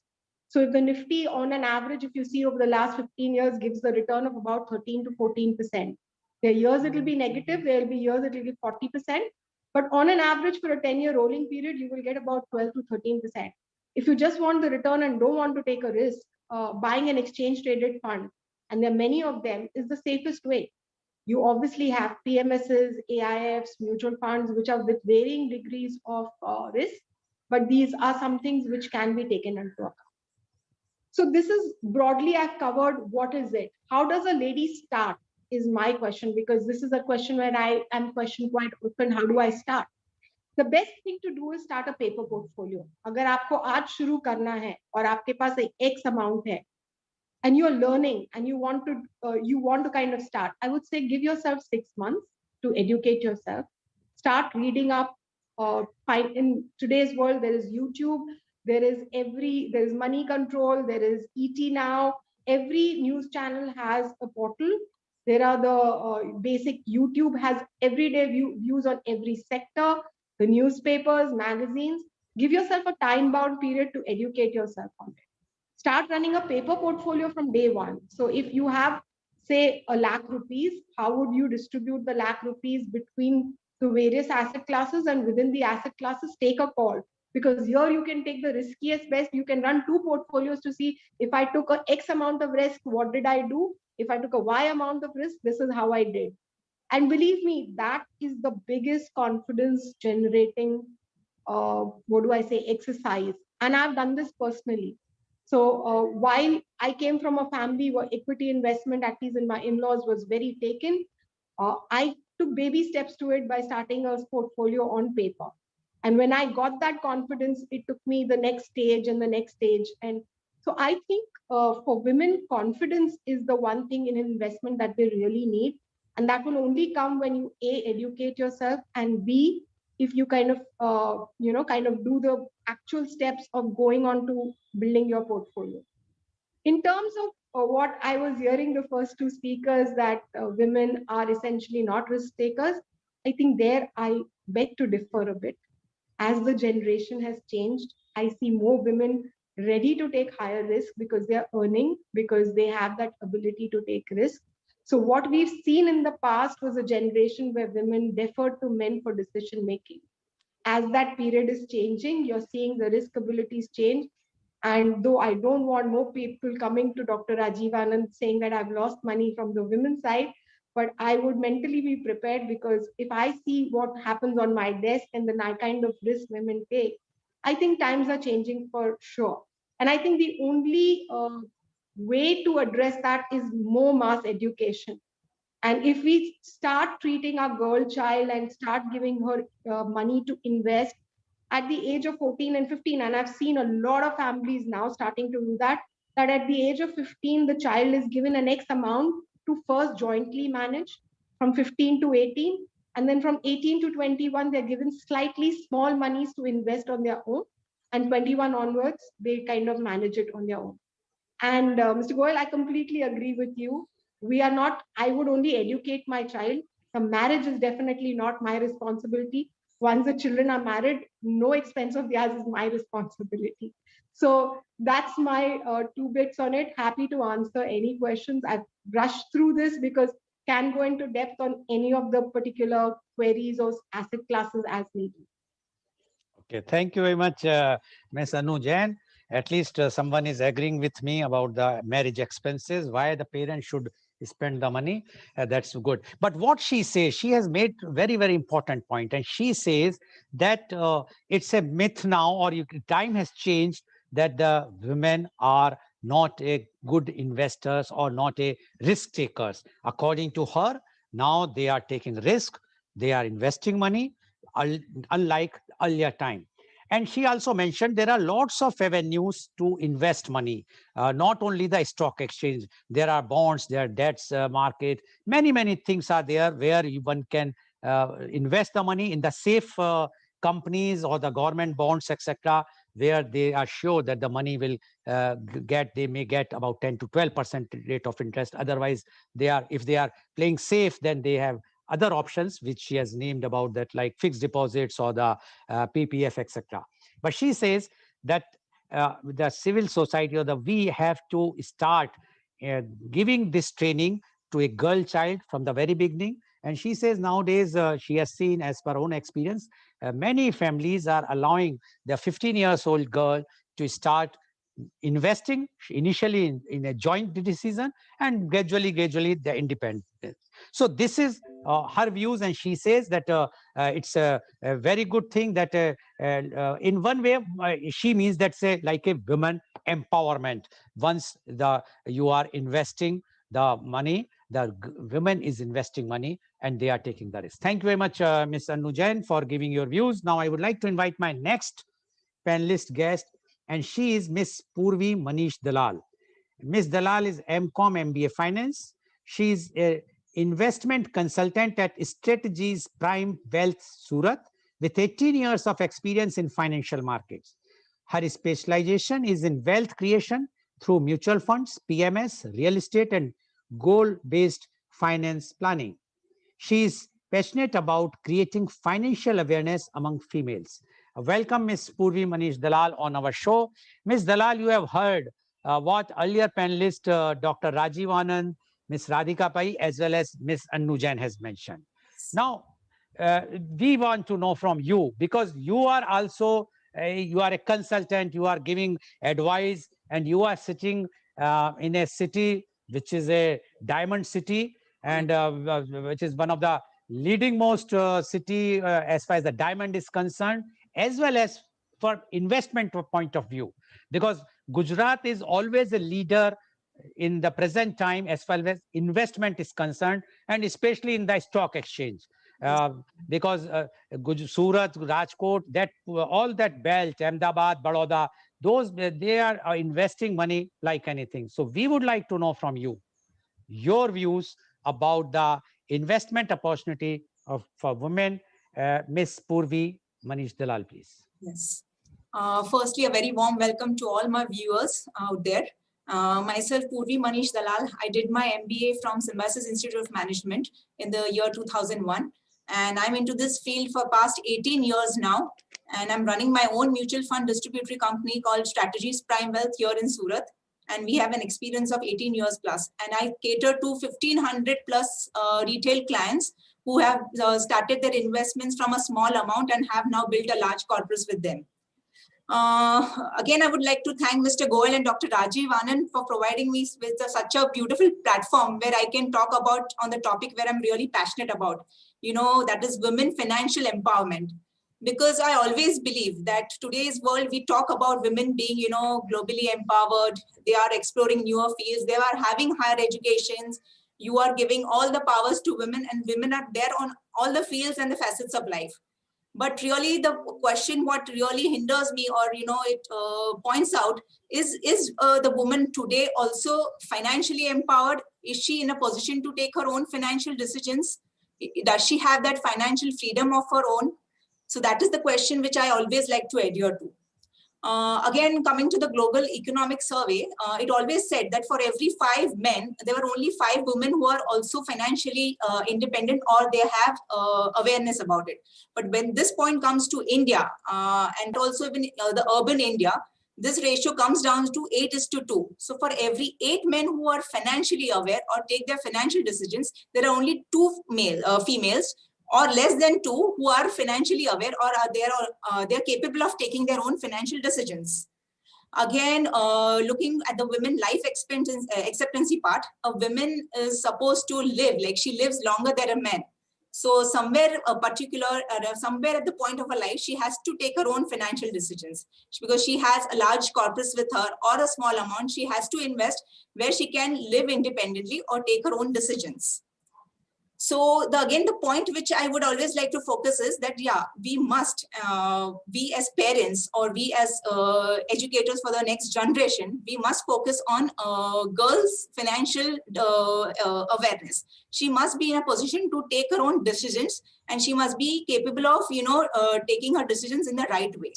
So if the Nifty on an average, if you see over the last 15 years, gives the return of about 13 to 14%. There are years it will be negative, there will be years it will be 40%. But on an average for a 10-year rolling period, you will get about 12 to 13%. If you just want the return and don't want to take a risk, buying an exchange traded fund, and there are many of them, is the safest way. You obviously have PMSs, AIFs, mutual funds, which are with varying degrees of risk, but these are some things which can be taken into account. So this is broadly, I've covered what is it. How does a lady start is my question, because this is a question where I am questioned quite often. How do I start? The best thing to do is start a paper portfolio. अगर आपको आज शुरू करना है और आपके पास एक X amount है, and you're learning and you want to kind of start, I would say give yourself 6 months to educate yourself. Start reading up. In today's world, there is YouTube, there is Money Control, there is ET Now. Every news channel has a portal. There are the basic YouTube has everyday views on every sector, the newspapers, magazines. Give yourself a time-bound period to educate yourself on it. Start running a paper portfolio from day one. So if you have, say, ₹1,00,000, how would you distribute the ₹1,00,000 between the various asset classes, and within the asset classes, take a call? Because here you can take the riskiest best. You can run 2 portfolios to see, if I took a X amount of risk, what did I do? If I took a Y amount of risk, this is how I did. And believe me, that is the biggest confidence generating, exercise. And I've done this personally. So while I came from a family where equity investment, at least in my in-laws, was very taken, I took baby steps to it by starting a portfolio on paper. And when I got that confidence, it took me the next stage and the next stage. And so I think for women, confidence is the one thing in investment that they really need. And that will only come when you A, educate yourself, and B, if you kind of do the actual steps of going on to building your portfolio. In terms of what I was hearing the first 2 speakers, that women are essentially not risk takers, I think there I beg to differ a bit. As the generation has changed, I see more women ready to take higher risk because they are earning, because they have that ability to take risk. So what we've seen in the past was a generation where women deferred to men for decision making. As that period is changing, you're seeing the risk abilities change. And though I don't want more people coming to Dr. Rajiv Anand saying that I've lost money from the women's side, but I would mentally be prepared, because if I see what happens on my desk and the kind of risk women take, I think times are changing for sure. And I think the only way to address that is more mass education. And if we start treating our girl child and start giving her money to invest at the age of 14 and 15, and I've seen a lot of families now starting to do that, that at the age of 15, the child is given an X amount to first jointly manage from 15 to 18. And then from 18 to 21, they're given slightly small monies to invest on their own. And 21 onwards, they kind of manage it on their own. And Mr. Goel, I completely agree with you. We are not, I would only educate my child. The marriage is definitely not my responsibility. Once the children are married, no expense of theirs is my responsibility. So that's my 2 bits on it. Happy to answer any questions. I've rushed through this because can go into depth on any of the particular queries or asset classes as needed. Okay, thank you very much, Ms. Anu Jain. At least someone is agreeing with me about the marriage expenses, why the parents should spend the money. That's good. But what she says, she has made very, very important point. And she says that it's a myth now, or time has changed, that the women are not a good investors or not a risk takers. According to her, now they are taking risk, they are investing money, unlike earlier time. And she also mentioned there are lots of avenues to invest money, not only the stock exchange. There are bonds, there are debts market, many things are there where one can invest the money in the safe companies or the government bonds, etc., where they are sure that the money will they may get about 10 to 12% rate of interest. Otherwise, if they are playing safe, then they have other options which she has named about that, like fixed deposits or the PPF, etc. But she says that the civil society, or we have to start giving this training to a girl child from the very beginning. And she says nowadays she has seen, as per own experience, many families are allowing their 15 years old girl to start investing initially in a joint decision, and gradually the independence. So this is her views, and she says that it's a very good thing that in one way she means that's like a women empowerment. Once you are investing the money, the women is investing money and they are taking the risk. Thank you very much, Ms. Anu Jain, for giving your views. Now I would like to invite my next panelist guest, and she is Miss Purvi Manish Dalal. Ms. Dalal is MCom MBA Finance. She is an investment consultant at Strategies Prime Wealth Surat with 18 years of experience in financial markets. Her specialization is in wealth creation through mutual funds, PMS, real estate, and goal-based finance planning. She is passionate about creating financial awareness among females. Welcome, Ms. Purvi Manish Dalal, on our show. Ms. Dalal, you have heard what earlier panelist Dr. Rajiv Anand, Ms. Radhika Pai, as well as Ms. Anu Jain has mentioned. Now, we want to know from you, because you are also you are a consultant, you are giving advice, and you are sitting in a city which is a diamond city, and which is one of the leading most city as far as the diamond is concerned, as well as for investment point of view, because Gujarat is always a leader in the present time as far as investment is concerned, and especially in the stock exchange. Uh, because Surat, Rajkot, that all that belt, Ahmedabad, Baroda, those they are investing money like anything. So we would like to know from you your views about the investment opportunity for women. Miss Purvi Manish Dalal, please. Yes. Firstly, a very warm welcome to all my viewers out there. Myself, Purvi Manish Dalal. I did my MBA from Symbiosis Institute of Management in the year 2001. And I'm into this field for past 18 years now. And I'm running my own mutual fund distributory company called Strategies Prime Wealth here in Surat. And we have an experience of 18 years plus. And I cater to 1,500 plus retail clients who have started their investments from a small amount and have now built a large corpus with them. Again, I would like to thank Mr. Goel and Dr. Rajiv Anand for providing me with such a beautiful platform where I can talk about on the topic where I'm really passionate about, that is women financial empowerment. Because I always believe that today's world, we talk about women being, globally empowered. They are exploring newer fields. They are having higher educations. You are giving all the powers to women, and women are there on all the fields and the facets of life. But really the question, what really hinders me, or, it points out is the woman today also financially empowered? Is she in a position to take her own financial decisions? Does she have that financial freedom of her own? So that is the question which I always like to adhere to. Again, coming to the Global Economic Survey, it always said that for every 5 men, there were only 5 women who are also financially independent, or they have awareness about it. But when this point comes to India, and also even the urban India, this ratio comes down to 8:2. So for every 8 men who are financially aware or take their financial decisions, there are only 2 females, or less than 2, who are financially aware or are they're capable of taking their own financial decisions. Again, looking at the women life expectancy part, a woman is supposed to live like she lives longer than a man. So somewhere somewhere at the point of her life, she has to take her own financial decisions, because she has a large corpus with her or a small amount. She has to invest where she can live independently or take her own decisions. So again, the point which I would always like to focus is that, yeah, we must, we as parents or we as educators for the next generation, we must focus on girls' financial awareness. She must be in a position to take her own decisions, and she must be capable of, taking her decisions in the right way.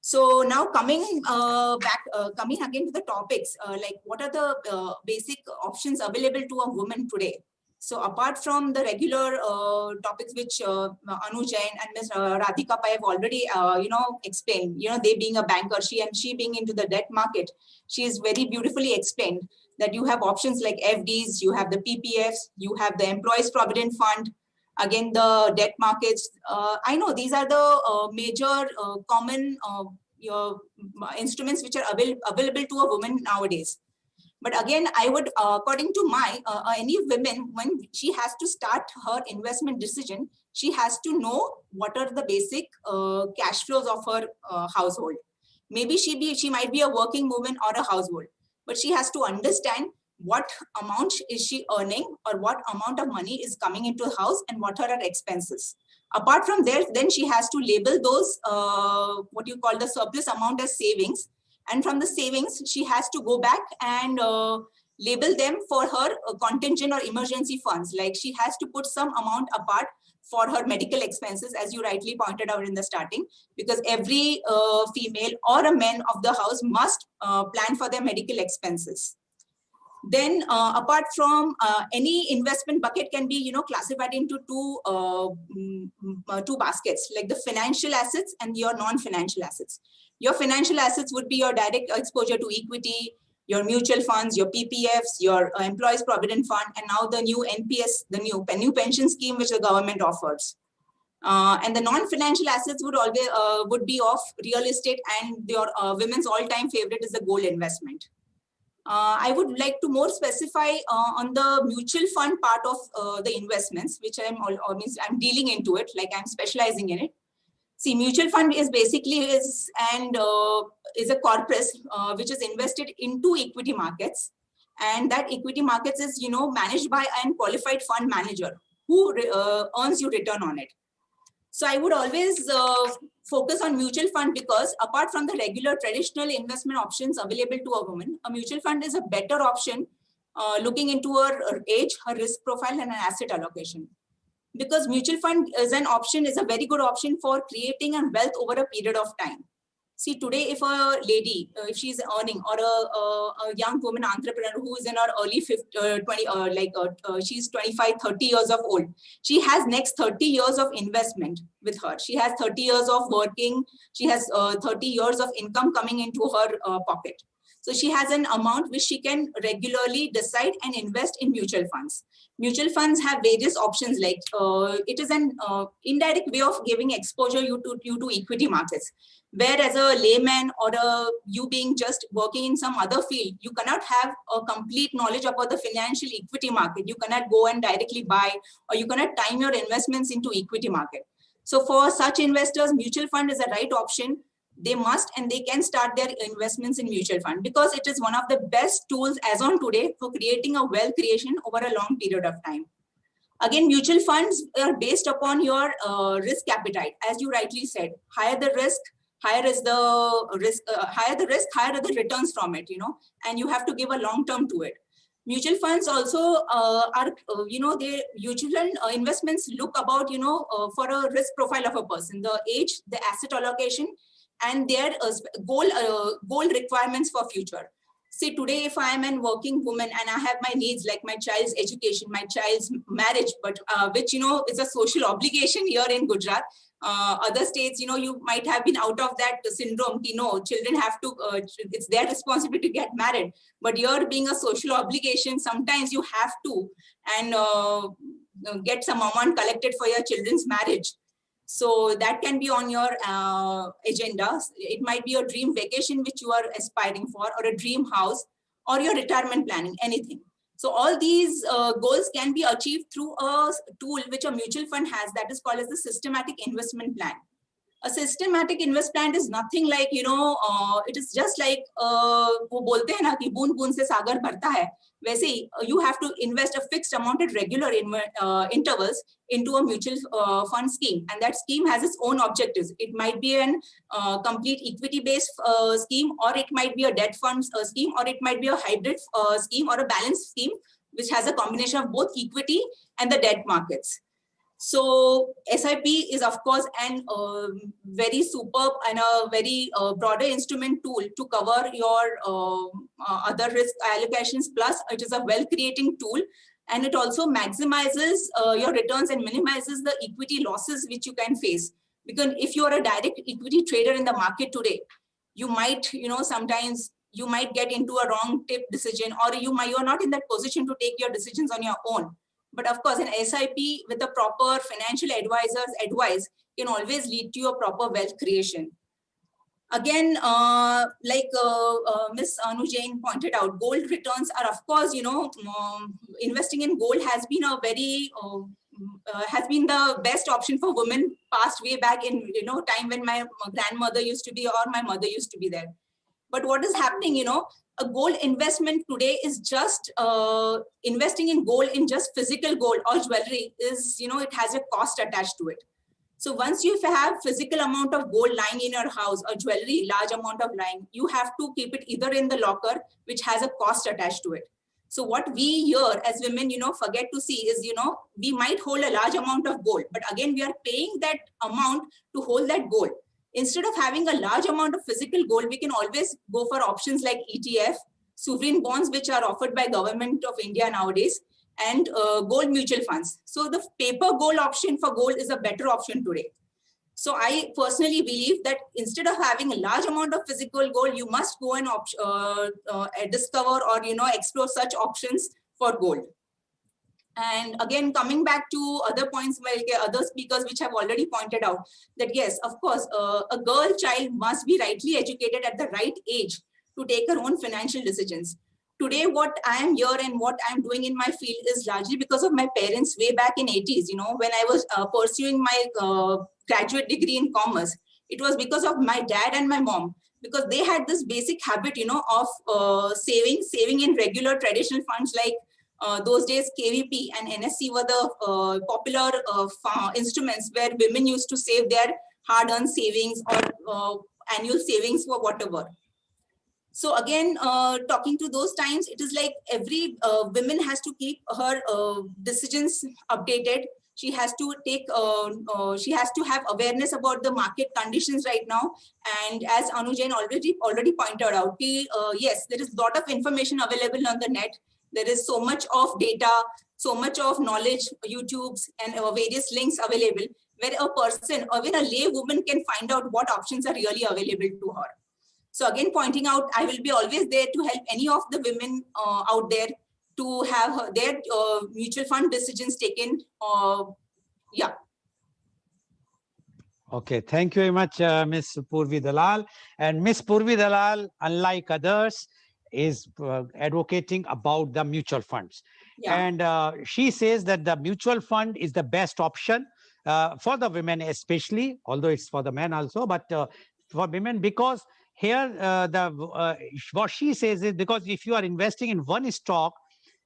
So now coming coming again to the topics, like what are the basic options available to a woman today? So apart from the regular topics which Anu Jain and Ms. Radhika Pai have already, explained, they being a banker, she being into the debt market, she is very beautifully explained that you have options like FDs, you have the PPFs, you have the Employees Provident Fund, again, the debt markets. I know these are the major common instruments which are available to a woman nowadays. But again, I would, according to any women, when she has to start her investment decision, she has to know what are the basic cash flows of her household. Maybe she might be a working woman or a household, but she has to understand what amount is she earning or what amount of money is coming into the house and what are her expenses. Apart from there, then she has to label those, what you call the surplus amount as savings. And from the savings, she has to go back and label them for her contingent or emergency funds. Like she has to put some amount apart for her medical expenses, as you rightly pointed out in the starting, because every female or a man of the house must plan for their medical expenses. Then apart from any investment bucket can be, classified into two baskets, like the financial assets and your non-financial assets. Your financial assets would be your direct exposure to equity, your mutual funds, your PPFs, your Employees Provident Fund, and now the new NPS, the new pension scheme which the government offers. And the non-financial assets would be of real estate, and your women's all-time favorite is the gold investment. I would like to more specify on the mutual fund part of the investments, which I'm dealing into it, like I'm specializing in it. See, mutual fund is basically is a corpus which is invested into equity markets, and that equity markets is managed by an qualified fund manager who earns you return on it. So I would always focus on mutual fund, because apart from the regular traditional investment options available to a woman, a mutual fund is a better option looking into her age, her risk profile, and an asset allocation. Because mutual fund is a very good option for creating a wealth over a period of time. See, today, if a lady, if she's earning, or a young woman entrepreneur who is in her early 20, she's 25, 30 years of old, she has next 30 years of investment with her. She has 30 years of working. She has 30 years of income coming into her pocket. So she has an amount which she can regularly decide and invest in mutual funds. Mutual funds have various options, like it is an indirect way of giving exposure to equity markets. Whereas a layman or you being just working in some other field, you cannot have a complete knowledge about the financial equity market. You cannot go and directly buy, or you cannot time your investments into equity market. So for such investors, mutual fund is a right option. They must and they can start their investments in mutual fund, because it is one of the best tools as on today for creating a wealth creation over a long period of time. Again, mutual funds are based upon your risk appetite. As you rightly said, higher the risk, higher is the risk, higher are the returns from it, and you have to give a long term to it. Mutual funds also are, their usual investments look about, for a risk profile of a person, the age, the asset allocation, and their goal requirements for future. See, today, if I am a working woman and I have my needs like my child's education, my child's marriage, but which, is a social obligation here in Gujarat. Other states, you might have been out of that syndrome, children have to, it's their responsibility to get married. But here being a social obligation, sometimes you have to, and get some amount collected for your children's marriage. So that can be on your agenda. It might be a dream vacation which you are aspiring for, or a dream house, or your retirement planning, anything. So all these goals can be achieved through a tool which a mutual fund has, that is called as the systematic investment plan. A systematic invest plan is nothing like, it is just like वो बोलते हैं ना कि बूंद बूंद से सागर भरता है, वैसे ही you have to invest a fixed amount at regular intervals into a mutual fund scheme, and that scheme has its own objectives. It might be an complete equity based scheme, or it might be a debt fund scheme, or it might be a hybrid scheme, or a balanced scheme which has a combination of both equity and the debt markets. So SIP is of course an very superb and a very broader instrument tool to cover your other risk allocations. Plus, it is a wealth creating tool, and it also maximizes your returns and minimizes the equity losses which you can face. Because if you are a direct equity trader in the market today, you might, sometimes you might get into a wrong tip decision, or you're not in that position to take your decisions on your own. But of course, an SIP with a proper financial advisor's advice can always lead to your proper wealth creation. Again, like Ms. Anu Jain pointed out, gold returns are, of course, investing in gold has been a very has been the best option for women passed way back in time when my grandmother used to be, or my mother used to be there. But what is happening, a gold investment today is just investing in gold, in just physical gold or jewelry is, it has a cost attached to it. So once you have physical amount of gold lying in your house, or jewelry, large amount of lying, you have to keep it either in the locker, which has a cost attached to it. So what we here as women, forget to see is, we might hold a large amount of gold, but again, we are paying that amount to hold that gold. Instead of having a large amount of physical gold, we can always go for options like ETF, sovereign bonds, which are offered by Government of India nowadays, and gold mutual funds. So the paper gold option for gold is a better option today. So I personally believe that instead of having a large amount of physical gold, you must go and discover or explore such options for gold. And again, coming back to other points, like other speakers which have already pointed out, that yes, of course, a girl child must be rightly educated at the right age to take her own financial decisions. Today, what I am here and what I'm doing in my field is largely because of my parents way back in 80s, when I was pursuing my graduate degree in commerce. It was because of my dad and my mom, because they had this basic habit, of saving in regular traditional funds like those days KVP and NSC were the popular instruments where women used to save their hard-earned savings or annual savings for whatever. So again, talking to those times, it is like every woman has to keep her decisions updated. She has to take, she has to have awareness about the market conditions right now. And as Anu Jain already pointed out, yes, there is a lot of information available on the net. There is so much of data, so much of knowledge, YouTubes and various links available, where a person or where a lay woman can find out what options are really available to her. So again, pointing out, I will be always there to help any of the women out there to have their mutual fund decisions taken. Yeah. Okay, thank you very much, Ms. Purvi Dalal. And Ms. Purvi Dalal, unlike others, is advocating about the mutual funds. Yeah. And she says that the mutual fund is the best option for the women especially, although it's for the men also, but for women, because here what she says is, because if you are investing in one stock,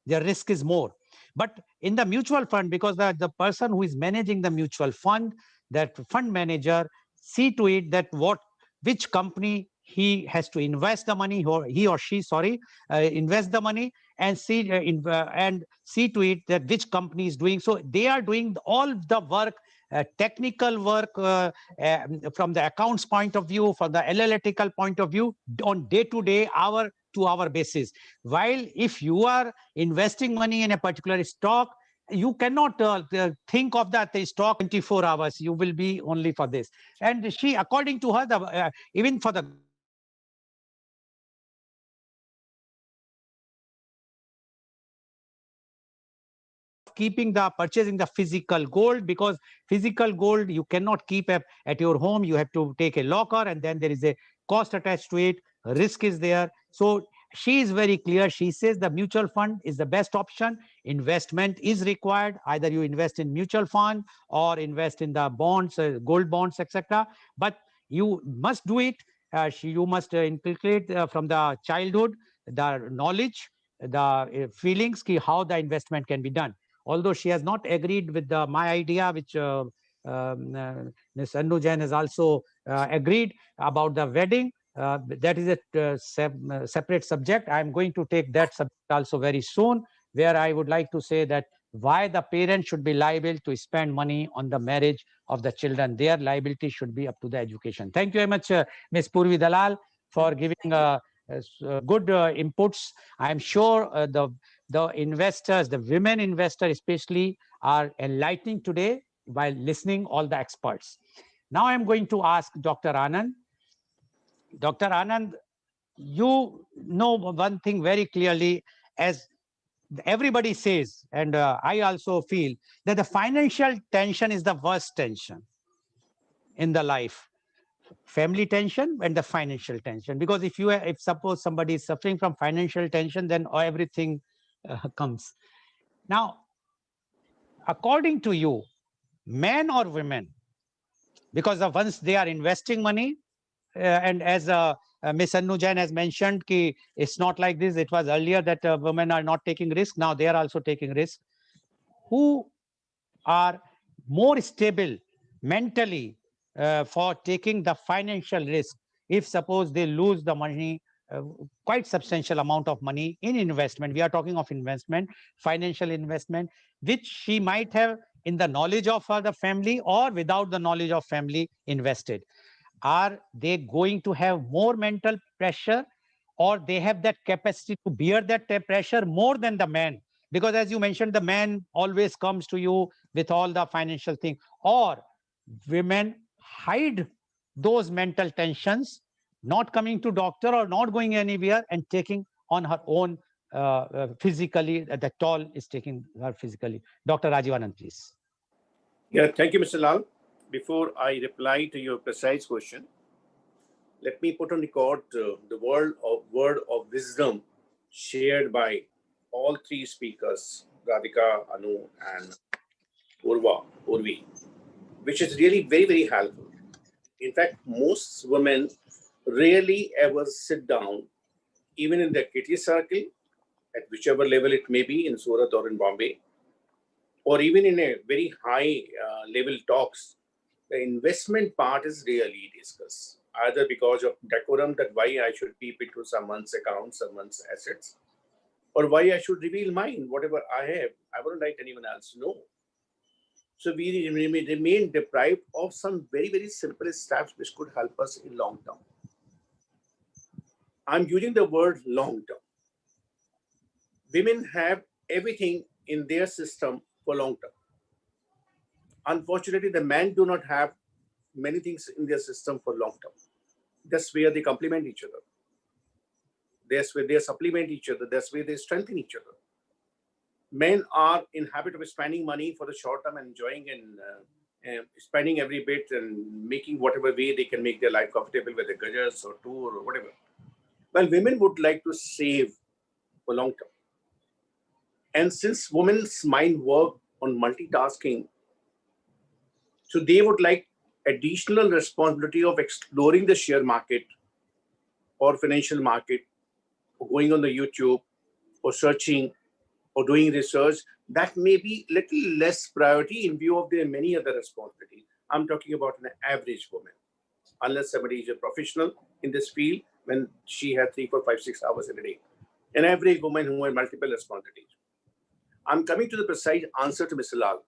the risk is more. But in the mutual fund, because the person who is managing the mutual fund, that fund manager, see to it that which company he has to invest the money, or he or she, invest the money, and see to it that which company is doing. So they are doing all the work, technical work from the accounts point of view, from the analytical point of view, on day-to-day, hour-to-hour basis. While if you are investing money in a particular stock, you cannot think of that the stock 24 hours. You will be only for this. And she, according to her, even for the purchasing the physical gold, because physical gold you cannot keep at your home. You have to take a locker, and then there is a cost attached to it. Risk is there. So she is very clear. She says the mutual fund is the best option. Investment is required. Either you invest in mutual fund or invest in the bonds, gold bonds, etc. But you must do it. You must inculcate from the childhood the knowledge, the feelings, how the investment can be done. Although she has not agreed with my idea, which Ms. Annu Jain has also agreed about the wedding. That is a separate subject. I'm going to take that subject also very soon, where I would like to say that why the parents should be liable to spend money on the marriage of the children. Their liability should be up to the education. Thank you very much, Ms. Purvi Dalal, for giving good inputs. I'm sure the investors, the women investors especially, are enlightening today while listening all the experts. Now I'm going to ask Dr. Anand. Dr. Anand, you know one thing very clearly, as everybody says, and I also feel that the financial tension is the worst tension in the life. Family tension and the financial tension. Because if suppose somebody is suffering from financial tension, then everything comes. Now, according to you, men or women, because once they are investing money, and as Ms. Annu Jain has mentioned, it's not like this. It was earlier that women are not taking risk. Now they are also taking risk. Who are more stable mentally for taking the financial risk? If suppose they lose the money, quite substantial amount of money in investment, we are talking of investment, financial investment, which she might have in the knowledge of the family or without the knowledge of family invested. Are they going to have more mental pressure, or they have that capacity to bear that pressure more than the man? Because as you mentioned, the man always comes to you with all the financial thing, or women hide those mental tensions, not coming to doctor or not going anywhere and taking on her own physically, the toll is taking her physically. Dr. Rajivanand, please. Yeah, thank you, Mr. Lal. Before I reply to your precise question, let me put on record the word of wisdom shared by all three speakers, Radhika, Anu, and Urvi, which is really very, very helpful. In fact, most women rarely ever sit down, even in their kitty circle, at whichever level it may be, in Surat or in Bombay, or even in a very high level talks. The investment part is rarely discussed, either because of decorum, that why I should keep it to someone's account, someone's assets, or why I should reveal mine, whatever I have. I wouldn't like anyone else to know. So we remain deprived of some very, very simple steps which could help us in long term. I'm using the word long term. Women have everything in their system for long term. Unfortunately, the men do not have many things in their system for long term. That's where they complement each other. That's where they supplement each other. That's where they strengthen each other. Men are in habit of spending money for the short term and enjoying and spending every bit and making whatever way they can make their life comfortable, whether gadgets or tour or whatever. Well, women would like to save for long term. And since women's mind work on multitasking, so they would like additional responsibility of exploring the share market or financial market, or going on the YouTube, or searching, or doing research. That may be little less priority in view of their many other responsibilities. I'm talking about an average woman, unless somebody is a professional in this field, when she has 3, 4, 5, 6 hours in a day. An average woman who has multiple responsibilities. I'm coming to the precise answer to Mr. Lal.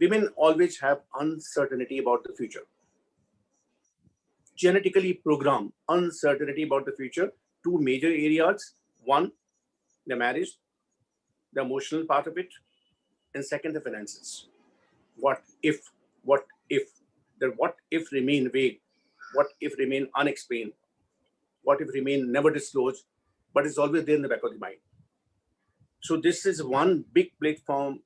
Women always have uncertainty about the future. Genetically programmed uncertainty about the future. Two major areas. One, the marriage, the emotional part of it, and second, the finances. What if? The what if remain vague? What if remain unexplained? What if remain never disclosed, but it's always there in the back of the mind. So this is one big platform,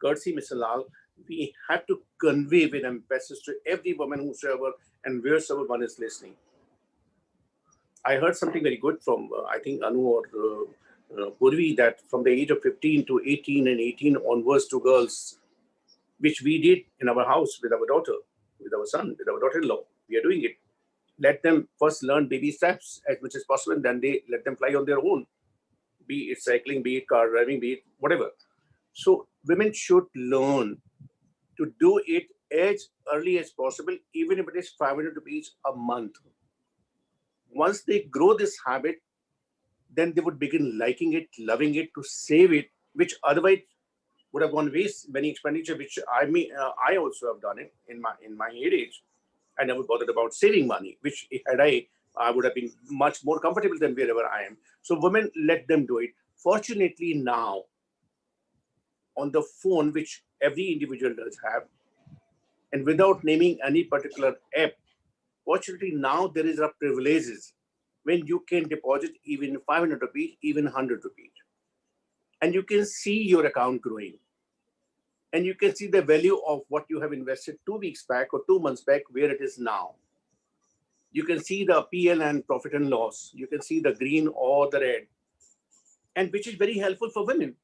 courtesy Mr. Lal, we have to convey with emphasis to every woman whosoever and wheresoever one is listening. I heard something very good from, I think, Anu or Purvi, that from the age of 15 to 18 and 18 onwards to girls, which we did in our house with our daughter, with our son, with our daughter-in-law. We are doing it. Let them first learn baby steps as much as possible, and then they let them fly on their own, be it cycling, be it car driving, be it whatever. So women should learn to do it as early as possible, even if it is 500 rupees a month. Once they grow this habit, then they would begin liking it, loving it, to save it, which otherwise would have gone waste, many expenditure, which I also have done it in my age. I never bothered about saving money, which had I would have been much more comfortable than wherever I am. So women, let them do it. Fortunately now, on the phone, which every individual does have, and without naming any particular app, fortunately now there is a privileges when you can deposit even 500 rupees, even 100 rupees. And you can see your account growing. And you can see the value of what you have invested 2 weeks back or 2 months back, where it is now. You can see the PL and profit and loss. You can see the green or the red, and which is very helpful for women.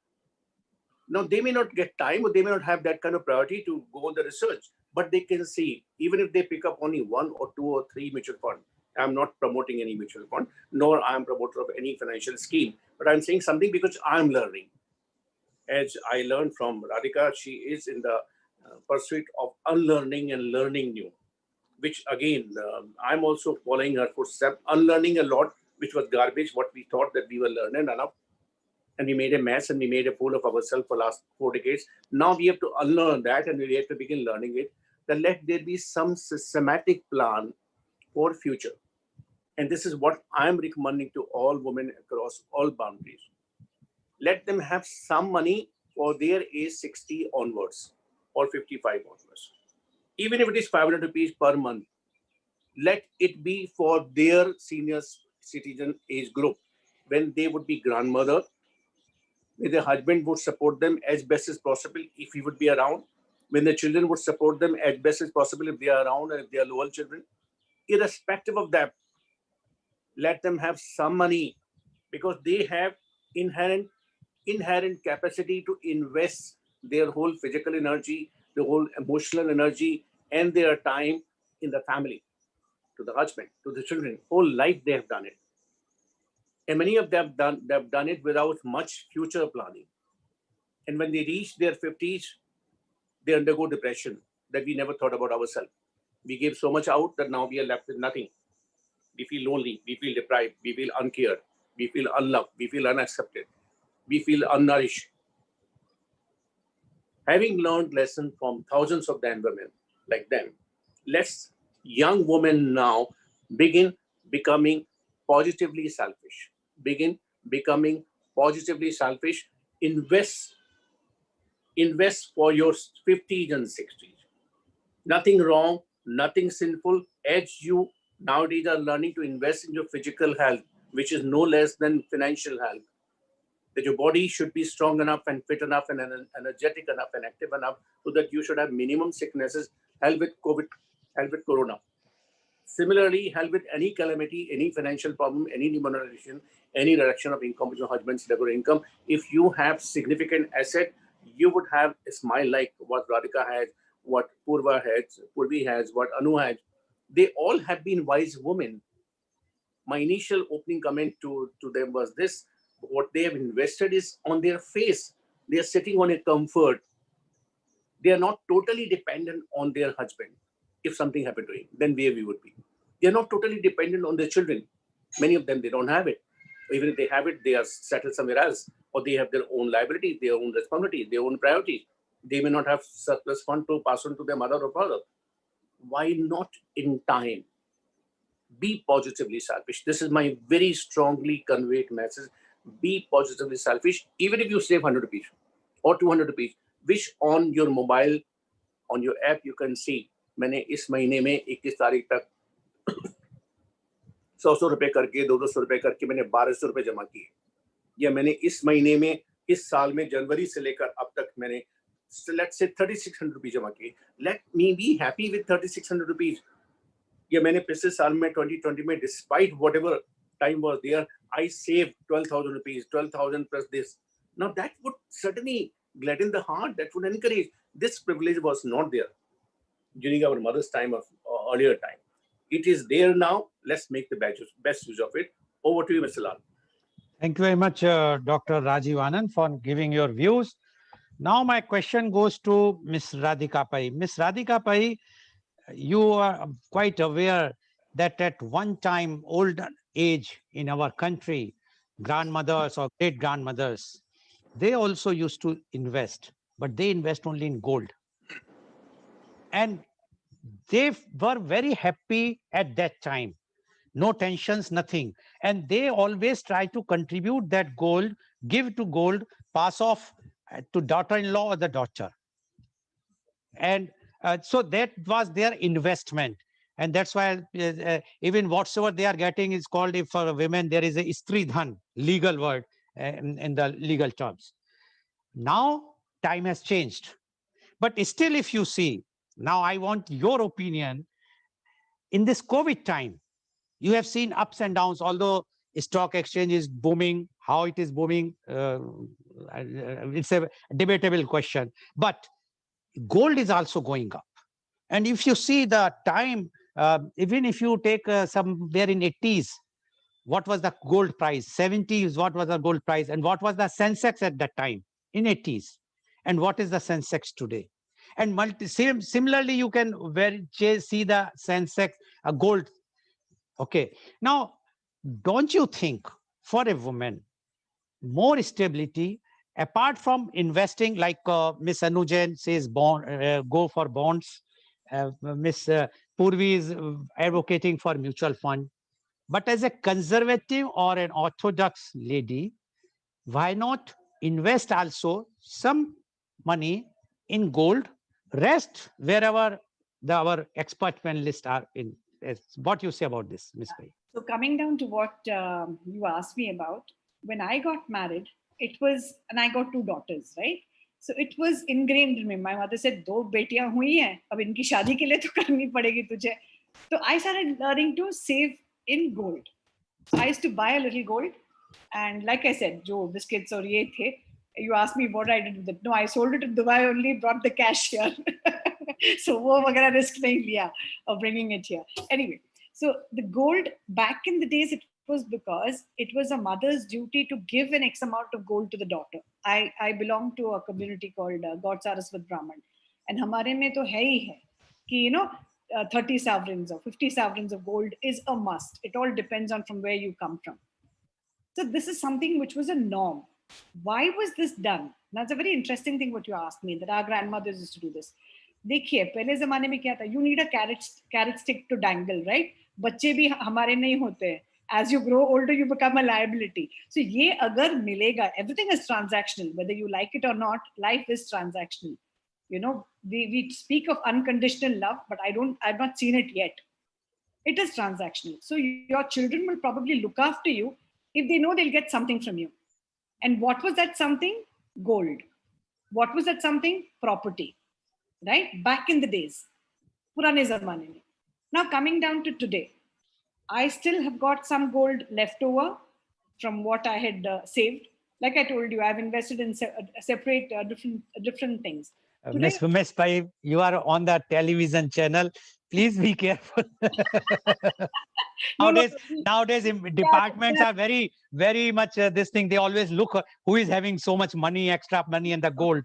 Now, they may not get time, or they may not have that kind of priority to go on the research, but they can see, even if they pick up only 1 or 2 or 3 mutual funds. I'm not promoting any mutual fund, nor I'm a promoter of any financial scheme, but I'm saying something because I'm learning. As I learned from Radhika, she is in the pursuit of unlearning and learning new, which again, I'm also following her footsteps, unlearning a lot, which was garbage, what we thought that we were learning enough. And we made a mess and we made a fool of ourselves for the last 4 decades. Now we have to unlearn that, and we have to begin learning it. Then let there be some systematic plan for future. And this is what I'm recommending to all women across all boundaries. Let them have some money for their age 60 onwards or 55 onwards. Even if it is 500 rupees per month, let it be for their senior citizen age group, when they would be grandmother, when their husband would support them as best as possible if he would be around, when the children would support them as best as possible if they are around, and if they are lower children. Irrespective of that, let them have some money, because they have inherent capacity to invest their whole physical energy, the whole emotional energy, and their time in the family, to the husband, to the children. Whole life they have done it. And many of them have done it without much future planning. And when they reach their 50s, they undergo depression, that we never thought about ourselves. We gave so much out that now we are left with nothing. We feel lonely, we feel deprived, we feel uncared, we feel unloved, we feel unaccepted, we feel unnourished. Having learned lessons from thousands of them women like them, let's young women now begin becoming positively selfish. Begin becoming positively selfish. Invest for your 50s and 60s. Nothing wrong, nothing sinful, as you nowadays are learning to invest in your physical health, which is no less than financial health. That your body should be strong enough and fit enough and energetic enough and active enough, so that you should have minimum sicknesses, hell with COVID, hell with Corona. Similarly, hell with any calamity, any financial problem, any demonetization, any reduction of income with your husband's regular income. If you have significant asset, you would have a smile like what Radhika has, what Purvi has, what Anu has. They all have been wise women. My initial opening comment to them was this: what they have invested is on their face. They are sitting on a comfort. They are not totally dependent on their husband. If something happened to him, then where we would be. They are not totally dependent on their children. Many of them, they don't have it. Even if they have it, they are settled somewhere else, or they have their own liabilities, their own responsibilities, their own priorities. They may not have surplus fund to pass on to their mother or father. Why not in time? Be positively selfish. This is my very strongly conveyed message. Be positively selfish. Even if you save 100 rupees or 200 rupees, which on your mobile, on your app, you can see, मैंने इस महीने में 21 तारीख तक 100 रुपए करके 200 रुपए करके मैंने 1200 रुपए जमा किए, या मैंने इस महीने में, इस साल में, जनवरी से लेकर अब तक मैंने, let's say 3600 रुपए जमा किए. Let me be happy with 3600 rupees. या मैंने पिछले साल में 2020 में, despite whatever time was there. I saved 12,000 rupees, 12,000 plus this. Now that would certainly gladden the heart. That would encourage. This privilege was not there during our mother's time or earlier time. It is there now. Let's make the best use of it. Over to you, Mr. Lal. Thank you very much, Dr. Rajiv Anand, for giving your views. Now my question goes to Ms. Radhika Pai. Ms. Radhika Pai, you are quite aware that at one time, old age in our country, grandmothers or great grandmothers, they also used to invest, but they invest only in gold. And they were very happy at that time. No tensions, nothing. And they always try to contribute that gold, give to gold, pass off to daughter-in-law or the daughter. And so that was their investment. And that's why even whatsoever they are getting is called, if for women, there is a istridhan, legal word in the legal terms. Now, time has changed. But still, if you see, now I want your opinion. In this COVID time, you have seen ups and downs, although stock exchange is booming. How it is booming, it's a debatable question. But gold is also going up. And if you see the time, even if you take somewhere in 80s, what was the gold price? 70s, what was the gold price? And what was the Sensex at that time in 80s? And what is the Sensex today? And similarly, you can see the Sensex gold. Okay. Now, don't you think for a woman, more stability, apart from investing, like Ms. Anujan says, go for bonds. Ms. Purvi is advocating for mutual fund. But as a conservative or an orthodox lady, why not invest also some money in gold, rest wherever our expert panelists are in. What you say about this, Ms. Pai? So coming down to what you asked me about, when I got married, it was, and I got two daughters, right? So it was ingrained in me. My mother said, "दो बेटियां हुई हैं, अब इनकी शादी के लिए तो करनी पड़ेगी तुझे." So I started learning to save in gold. I used to buy a little gold, and like I said, जो biscuits और ये थे, you asked me what I did with it. No, I sold it in Dubai only, brought the cash here. So वो वगैरह risk नहीं लिया of bringing it here. Anyway, so the gold back in the days, it was because it was a mother's duty to give an X amount of gold to the daughter. I belong to a community called God Saraswat Brahman, and हमारे में तो है ही है कि 30 sovereigns or 50 sovereigns of gold is a must. It all depends on from where you come from. So this is something which was a norm. Why was this done? That's a very interesting thing what you asked me, that our grandmothers used to do this. देखिए पहले जमाने में क्या था, you need a carrot stick to dangle, right? बच्चे भी हमारे नहीं होते हैं. As you grow older, you become a liability. So ये अगर मिलेगा, everything is transactional. Whether you like it or not, life is transactional. We speak of unconditional love, but I've not seen it yet. It is transactional. So your children will probably look after you if they know they'll get something from you. And what was that something? Gold. What was that something? Property. Right? Back in the days. Purane zamane mein. Now coming down to today, I still have got some gold left over from what I had saved. Like I told you, I've invested in separate different things. Ms. Pai, you are on the television channel. Please be careful. Nowadays, departments are very, very much this thing. They always look who is having so much money, extra money, and the gold.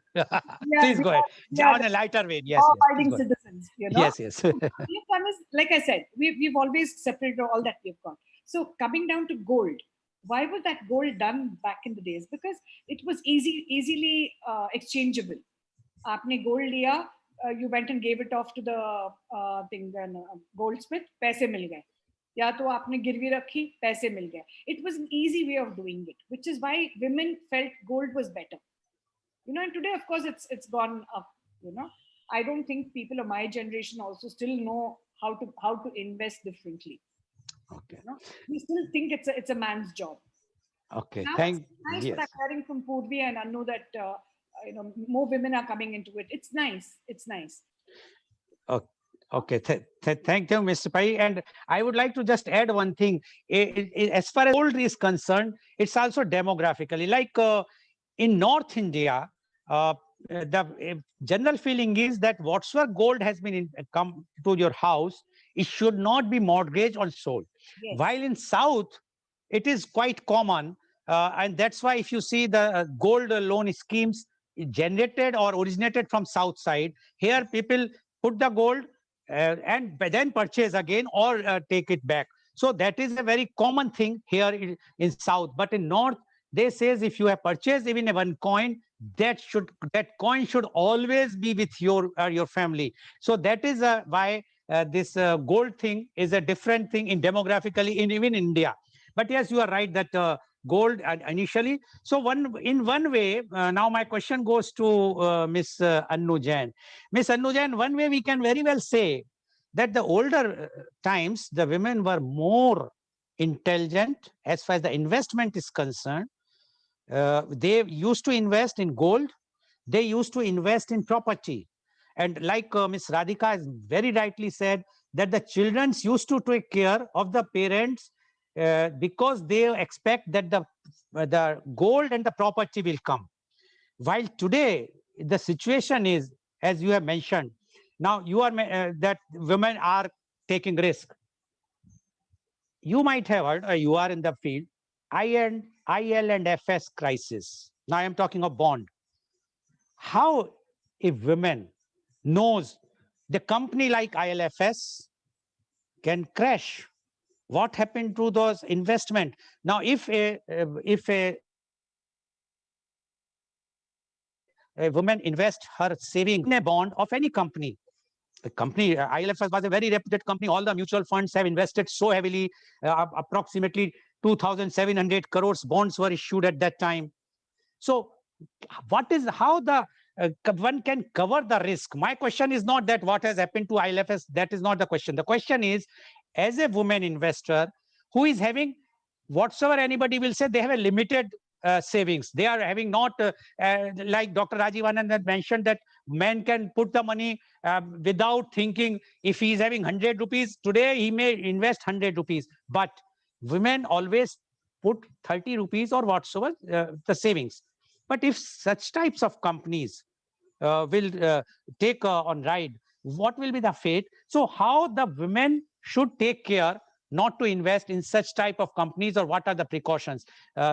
Please go ahead. On a lighter vein, yes. Abiding citizens, Yes, yes. Like I said, we've always separated all that we've got. So coming down to gold, why was that gold done back in the days? Because it was easily exchangeable. आपने gold लिया, you went and gave it off to the goldsmith, पैसे मिल गए. या तो आपने गिरवी रखी, पैसे मिल गए. It was an easy way of doing it, which is why women felt gold was better. And today, of course, it's gone up. I don't think people of my generation also still know how to invest differently. Okay. We still think it's a man's job. Okay. Now, Thank nice yes. that I'm hearing from Purvi, and I know that more women are coming into it. It's nice. It's nice. Okay, thank you, Mr. Pai. And I would like to just add one thing. As far as gold is concerned, it's also demographically. Like in North India, the general feeling is that whatsoever gold has been come to your house, it should not be mortgaged or sold. Yes. While in South, it is quite common. And that's why if you see the gold loan schemes generated or originated from South side, here people put the gold and then purchase again or take it back. So that is a very common thing here in South. But in North, they says if you have purchased even one coin, that coin should always be with your family. So that is why this gold thing is a different thing in demographically in even India. But yes, you are right that gold initially. So in one way, now my question goes to Miss Annu Jain. Miss Annu Jain, one way we can very well say that the older times, the women were more intelligent as far as the investment is concerned. They used to invest in gold. They used to invest in property. And like Ms. Radhika has very rightly said, that the children used to take care of the parents because they expect that the gold and the property will come. While today, the situation is, as you have mentioned, now you are that women are taking risk. You might have heard, you are in the field, IL and FS crisis. Now I am talking of bond. How a woman knows the company like ILFS can crash? What happened to those investment? Now, if a woman invest her saving in a bond of any company, the company ILFS was a very reputed company. All the mutual funds have invested so heavily. Approximately 2,700 crores bonds were issued at that time. So how the one can cover the risk? My question is not that what has happened to ILFS. That is not the question. The question is, as a woman investor who is having whatsoever anybody will say, they have a limited savings. They are having not like Dr. Rajiv Anand had mentioned that man can put the money without thinking. If he is having 100 rupees today, he may invest 100 rupees. But women always put 30 rupees or whatsoever the savings. But if such types of companies will take on ride, what will be the fate? So how the women should take care not to invest in such type of companies, or what are the precautions?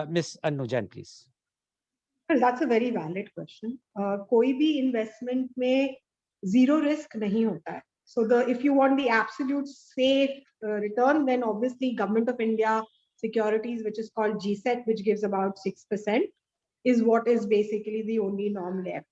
Miss Annu Jain, please. Well, that's a very valid question. कोई भी investment में zero risk नहीं होता है. So if you want the absolute safe return, then obviously Government of India securities, which is called GSET, which gives about 6%, is what is basically the only norm there.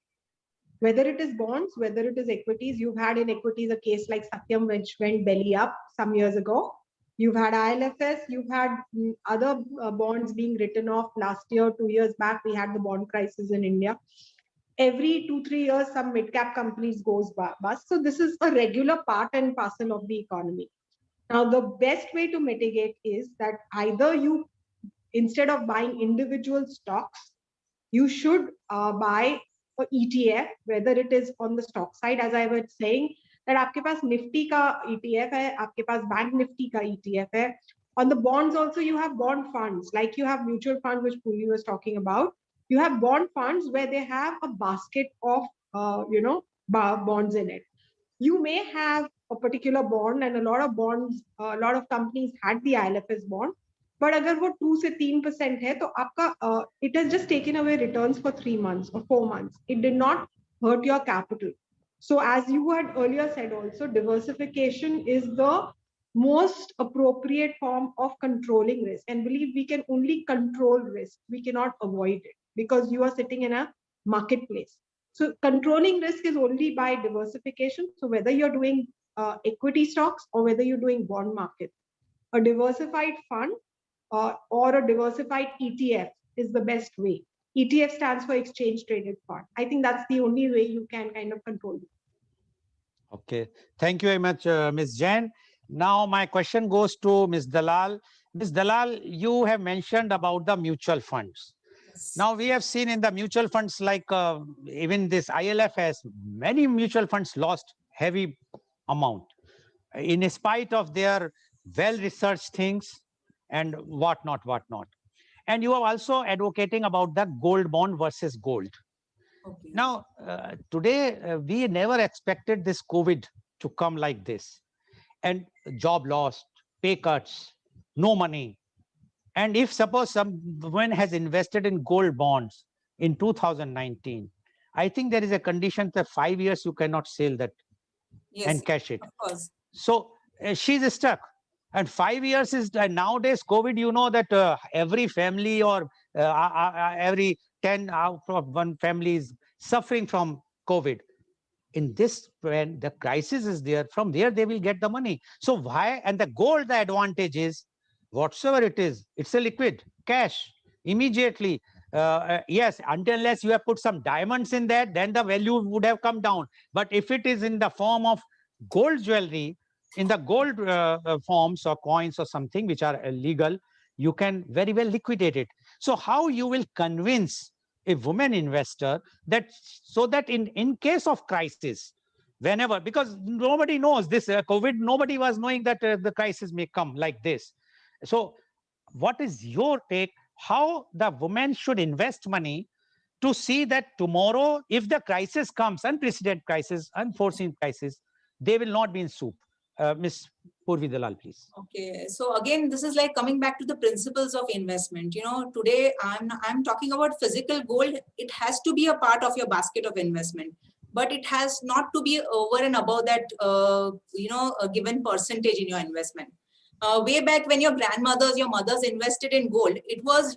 Whether it is bonds, whether it is equities, you've had in equities a case like Satyam, which went belly up some years ago. You've had ILFS, you've had other bonds being written off last year, 2 years back, we had the bond crisis in India. Every 2-3 years, some mid-cap companies goes bust. So this is a regular part and parcel of the economy. Now, the best way to mitigate is that either you, instead of buying individual stocks, you should buy an ETF, whether it is on the stock side, as I was saying, that आपके पास Nifty का ETF है, आपके पास Bank Nifty का ETF है. On the bonds also, you have bond funds, like you have mutual funds, which Puri was talking about. You have bond funds where they have a basket of, bonds in it. You may have a particular bond, and a lot of bonds, a lot of companies had the ILFS bond. But अगर वो 2 से 3% है, तो आपका it has just taken away returns for 3 months or 4 months. It did not hurt your capital. So as you had earlier said also, diversification is the most appropriate form of controlling risk. And believe we can only control risk. We cannot avoid it because you are sitting in a marketplace. So controlling risk is only by diversification. So whether you're doing equity stocks or whether you're doing bond market, a diversified fund or a diversified ETF is the best way. ETF stands for exchange traded fund. I think that's the only way you can kind of control it. Okay, thank you very much, Ms. Jain. Now my question goes to Ms. Dalal. Ms. Dalal, you have mentioned about the mutual funds. Yes. Now we have seen in the mutual funds like even this ILFS, many mutual funds lost heavy amount. in spite of their well-researched things and whatnot. And you are also advocating about the gold bond versus gold. Okay. Now, today, we never expected this COVID to come like this. And job lost, pay cuts, no money. And if suppose someone has invested in gold bonds in 2019, I think there is a condition that 5 years you cannot sell that Yes, and cash it. of course. So she's stuck. And 5 years is nowadays COVID, you know that every family or every 10 out of one family is suffering from COVID. In this, when the crisis is there, from there they will get the money. So why? And the gold, the advantage is whatsoever it is, it's a liquid cash immediately. Yes, unless you have put some diamonds in that, then the value would have come down. But if it is in the form of gold jewelry, in the gold forms or coins or something which are illegal, you can very well liquidate it. So how you will convince a woman investor that, so that in case of crisis, whenever, because nobody knows this COVID, nobody was knowing that the crisis may come like this. So what is your take, how the woman should invest money to see that tomorrow, if the crisis comes, unprecedented crisis, unforeseen crisis, they will not be in soup? Miss Purvi Dalal, please. Okay, so again, this is like coming back to the principles of investment. You know, today I'm talking about physical gold. It has to be a part of your basket of investment, but it has not to be over and above that. A given percentage in your investment. Way back when your grandmothers, your mothers invested in gold, it was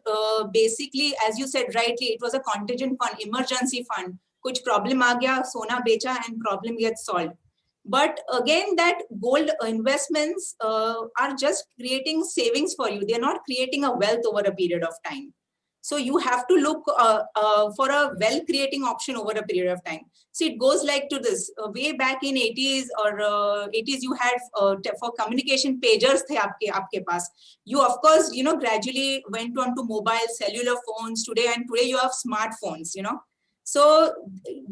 basically, as you said rightly, it was a contingent fund, emergency fund. Kuch problem aa gaya, sona becha, and problem gets solved. But again, that gold investments are just creating savings for you. They're not creating a wealth over a period of time. So you have to look for a wealth creating option over a period of time. See, it goes like to this. Way back in 80s or 80s, you had for communication pagers the aapke paas. You, of course, gradually went on to mobile cellular phones today, and today you have smartphones, So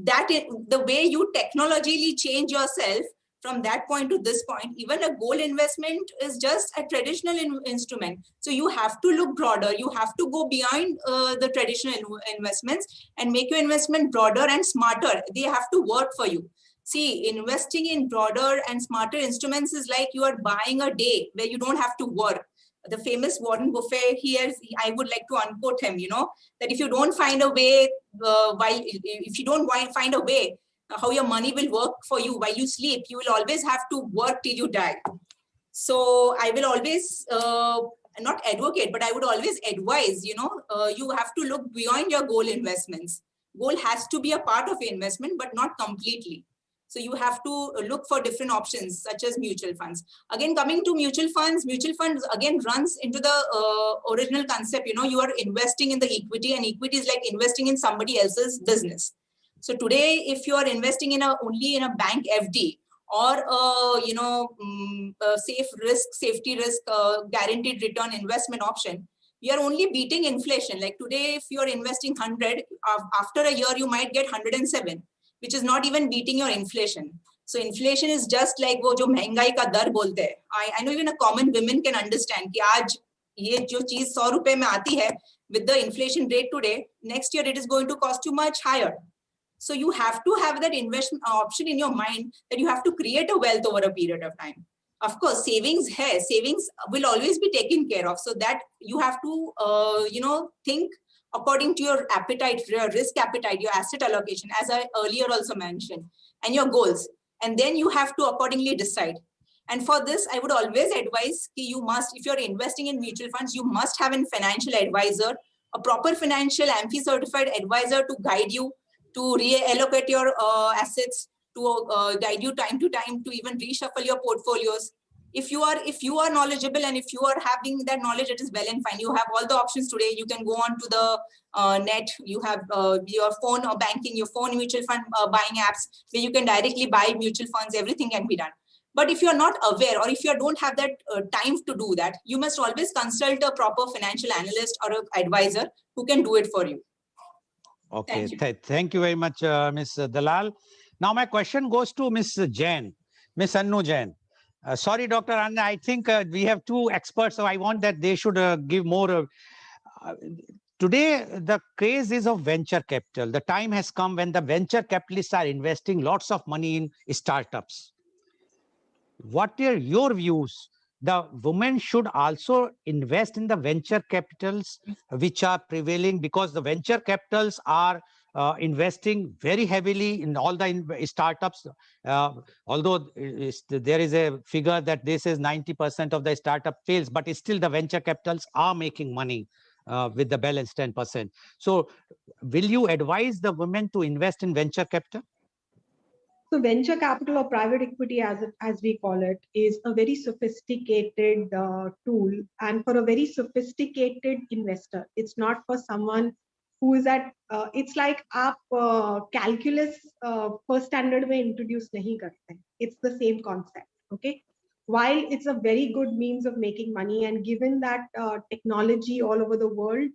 that is the way you technologically change yourself from that point to this point. Even a gold investment is just a traditional instrument. So you have to look broader. You have to go beyond the traditional investments and make your investment broader and smarter. They have to work for you. See, investing in broader and smarter instruments is like you are buying a day where you don't have to work. The famous Warren Buffett, I would like to unquote him, that if you don't find a way, if you don't find a way how your money will work for you while you sleep, you will always have to work till you die. So I will always, not advocate, but I would always advise, you have to look beyond your gold investments. Gold has to be a part of your investment, but not completely. So you have to look for different options, such as mutual funds. Again, coming to mutual funds again runs into the original concept. You are investing in the equity, and equity is like investing in somebody else's business. So today, if you are investing in only in a bank FD or a safety risk, guaranteed return investment option, you are only beating inflation. Like today, if you are investing 100, after a year you might get 107. Which is not even beating your inflation. So inflation is just like wo jo महंगाई का दर बोलते हैं. I know even a common women can understand कि आज ये जो चीज 100 रुपए में आती है, with the inflation rate today, next year it is going to cost you much higher. So you have to have that investment option in your mind that you have to create a wealth over a period of time. Of course, savings will always be taken care of. So that you have to think according to your appetite, your risk appetite, your asset allocation, as I earlier also mentioned, and your goals. And then you have to accordingly decide. And for this, I would always advise you must, if you're investing in mutual funds, you must have a financial advisor, a proper financial AMFI certified advisor to guide you, to reallocate your assets, to guide you time to time, to even reshuffle your portfolios. If you are knowledgeable and if you are having that knowledge, it is well and fine. You have all the options today. You can go on to the net. You have your phone or banking, your phone mutual fund buying apps where you can directly buy mutual funds. Everything can be done. But if you're not aware or if you don't have that time to do that, you must always consult a proper financial analyst or an advisor who can do it for you. Okay, thank you very much, Ms. Dalal. Now my question goes to Ms. Jain, Ms. Annu Jain. Sorry, Dr. Anna, I think we have two experts, so I want that they should give more. Today, the craze is of venture capital. The time has come when the venture capitalists are investing lots of money in startups. What are your views? The women should also invest in the venture capitals which are prevailing, because the venture capitals are investing very heavily in all the startups. Although there is a figure that this is 90% of the startup fails, but still the venture capitals are making money with the balance 10%. So will you advise the women to invest in venture capital? So venture capital or private equity, as we call it, is a very sophisticated tool, and for a very sophisticated investor. It's not for someone who is at. It's like आप calculus first standard में introduce नहीं करते. It's the same concept. Okay. While it's a very good means of making money, and given that technology all over the world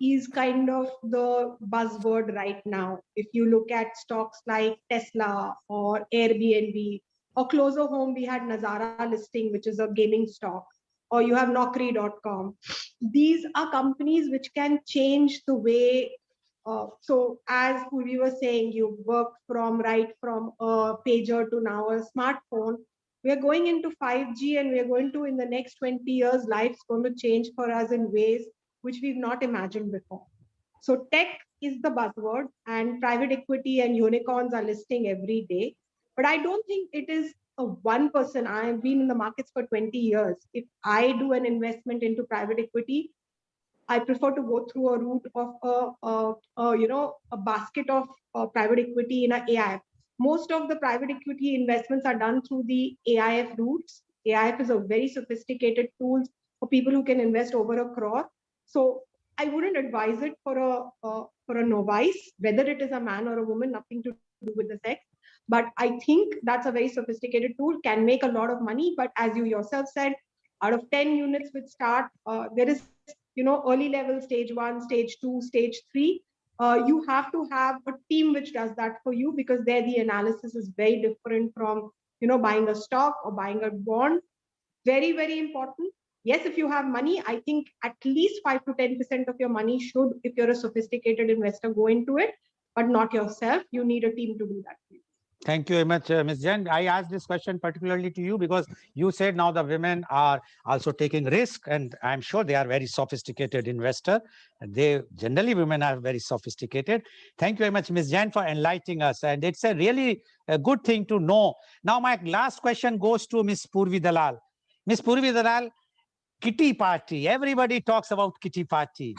is kind of the buzzword right now. If you look at stocks like Tesla or Airbnb, or closer home, we had Nazara listing, which is a gaming stock, or you have Naukri.com. These are companies which can change the way. So as we were saying, you work from a pager to now a smartphone. We are going into 5G, and we are going to, in the next 20 years, life's going to change for us in ways which we've not imagined before. So tech is the buzzword, and private equity and unicorns are listing every day. But I don't think it is a one person. I have been in the markets for 20 years. If I do an investment into private equity, I prefer to go through a route of a basket of private equity in an AIF. Most of the private equity investments are done through the AIF routes. AIF is a very sophisticated tool for people who can invest over a crore. So I wouldn't advise it for a novice, whether it is a man or a woman, nothing to do with the sex. But I think that's a very sophisticated tool, can make a lot of money. But as you yourself said, out of 10 units which start, there is early level, stage 1, stage 2, stage 3. You have to have a team which does that for you, because there the analysis is very different from buying a stock or buying a bond. Very, very important. Yes, if you have money, I think at least 5 to 10% of your money should, if you're a sophisticated investor, go into it, but not yourself. You need a team to do that for you. Thank you very much, Ms. Jain. I asked this question particularly to you because you said now the women are also taking risk, and I'm sure they are very sophisticated investor. Generally, women are very sophisticated. Thank you very much, Ms. Jain, for enlightening us. And it's a really a good thing to know. Now, my last question goes to Ms. Purvi Dalal. Ms. Purvi Dalal, kitty party. Everybody talks about kitty party.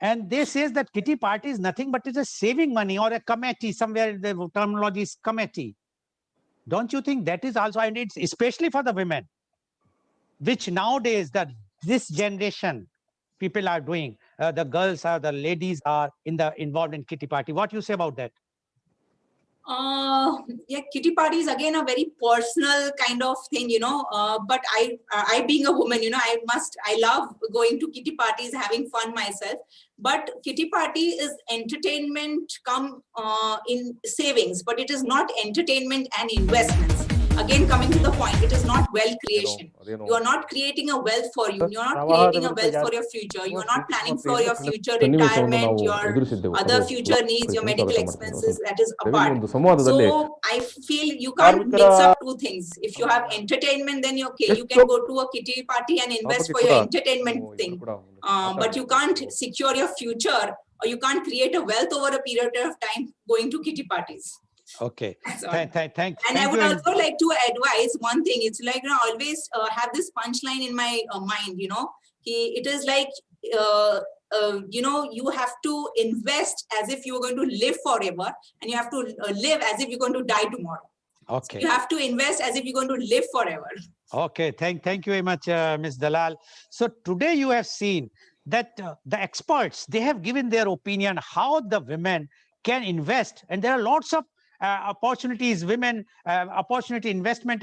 And they says that kitty party is nothing but it's a saving money or a committee. Somewhere the terminology is committee. Don't you think that is also, and it's especially for the women, which nowadays this generation people are doing, the girls or the ladies are involved in kitty party. What do you say about that? Yeah, kitty party is again a very personal kind of thing, but I being a woman, I love going to kitty parties, having fun myself. But kitty party is entertainment come in savings, but it is not entertainment and investments. Again, coming to the point, it is not wealth creation. You are not creating a wealth for you. You are not creating a wealth for your future. You are not planning for your future retirement, your other future needs, your medical expenses. That is apart. So I feel you can't mix up two things. If you have entertainment, then okay, you can go to a kitty party and invest for your entertainment thing. But you can't secure your future, or you can't create a wealth over a period of time going to kitty parties. Okay. Thank I would also like to advise one thing. It's like, always have this punchline in my mind, it is like, you have to invest as if you're going to live forever, and you have to live as if you're going to die tomorrow. Okay. So you have to invest as if you're going to live forever. Okay. Thank you very much, Ms. Dalal. So today you have seen that the experts, they have given their opinion how the women can invest, and there are lots of opportunities, investment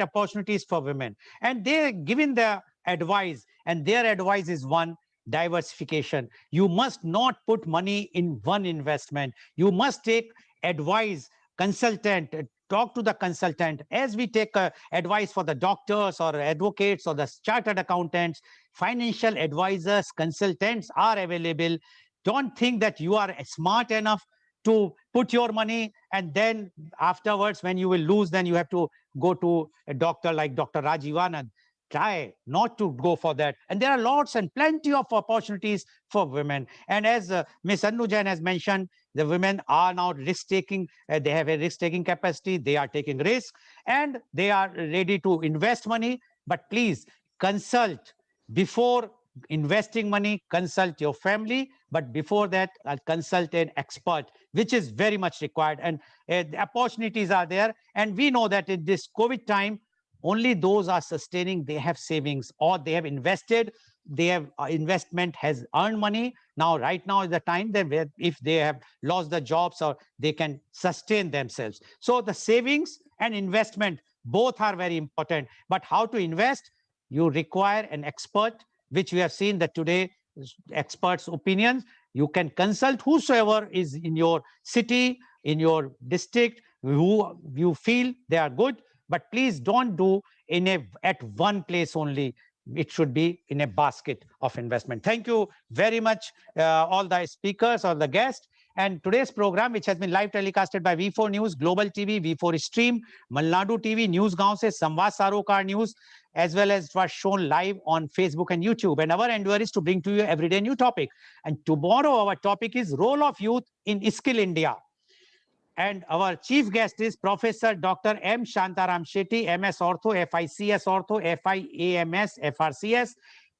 opportunities for women, and they're given the advice, and their advice is one: diversification. You must not put money in one investment. You must take advice, consultant, talk to the consultant. As we take advice for the doctors or advocates or the chartered accountants, financial advisors, consultants are available. Don't think that you are smart enough to put your money, and then afterwards when you will lose, then you have to go to a doctor like Dr. Rajiv Anand. Try not to go for that. And there are lots and plenty of opportunities for women. And as Ms. Annu Jain has mentioned, the women are now risk-taking. They have a risk-taking capacity. They are taking risk and they are ready to invest money. But please consult before investing money, consult your family. But before that, consult an expert, which is very much required. And the opportunities are there. And we know that in this COVID time, only those are sustaining, they have savings or they have invested, they have investment has earned money. Now, right now is the time that if they have lost the jobs or they can sustain themselves. So the savings and investment, both are very important. But how to invest? You require an expert, which we have seen that today, experts' opinions. You can consult whosoever is in your city, in your district, who you feel they are good. But please don't do at one place only. It should be in a basket of investment. Thank you very much, all the speakers, all the guests. And today's program, which has been live telecasted by V4 News, Global TV, V4 Stream, Malnadu TV, News Gaon se, Samvad Sarokar News, as well as it was shown live on Facebook and YouTube. And our endeavor is to bring to you everyday new topic. And tomorrow our topic is role of youth in Skill India. And our chief guest is Professor Dr. M. Shantaram Shetty, MS Ortho, FICS Ortho, FIAMS, FRCS.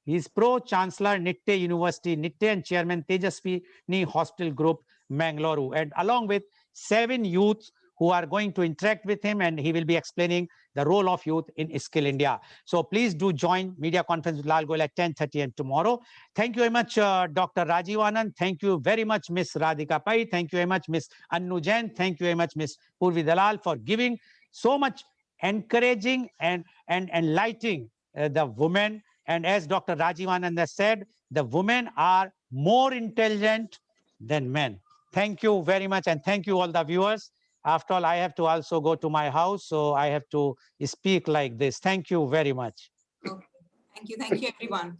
He is Pro-Chancellor, Nitte University, Nitte, and Chairman Tejaswini Hospital Group, Mangalore. And along with 7 youths who are going to interact with him, and he will be explaining the role of youth in Skill India. So please do join media conference with Lal Goel at 10:30 a.m. tomorrow. Thank you very much, Dr. Rajiv Anand. Thank you very much, Ms. Radhika Pai. Thank you very much, Ms. Annu Jain. Thank you very much, Ms. Purvi Dalal, for giving so much encouraging and enlightening the women. And as Dr. Rajiv Anand has said, the women are more intelligent than men. Thank you very much, and thank you all the viewers. After all, I have to also go to my house, so I have to speak like this. Thank you very much. Okay. Thank you everyone.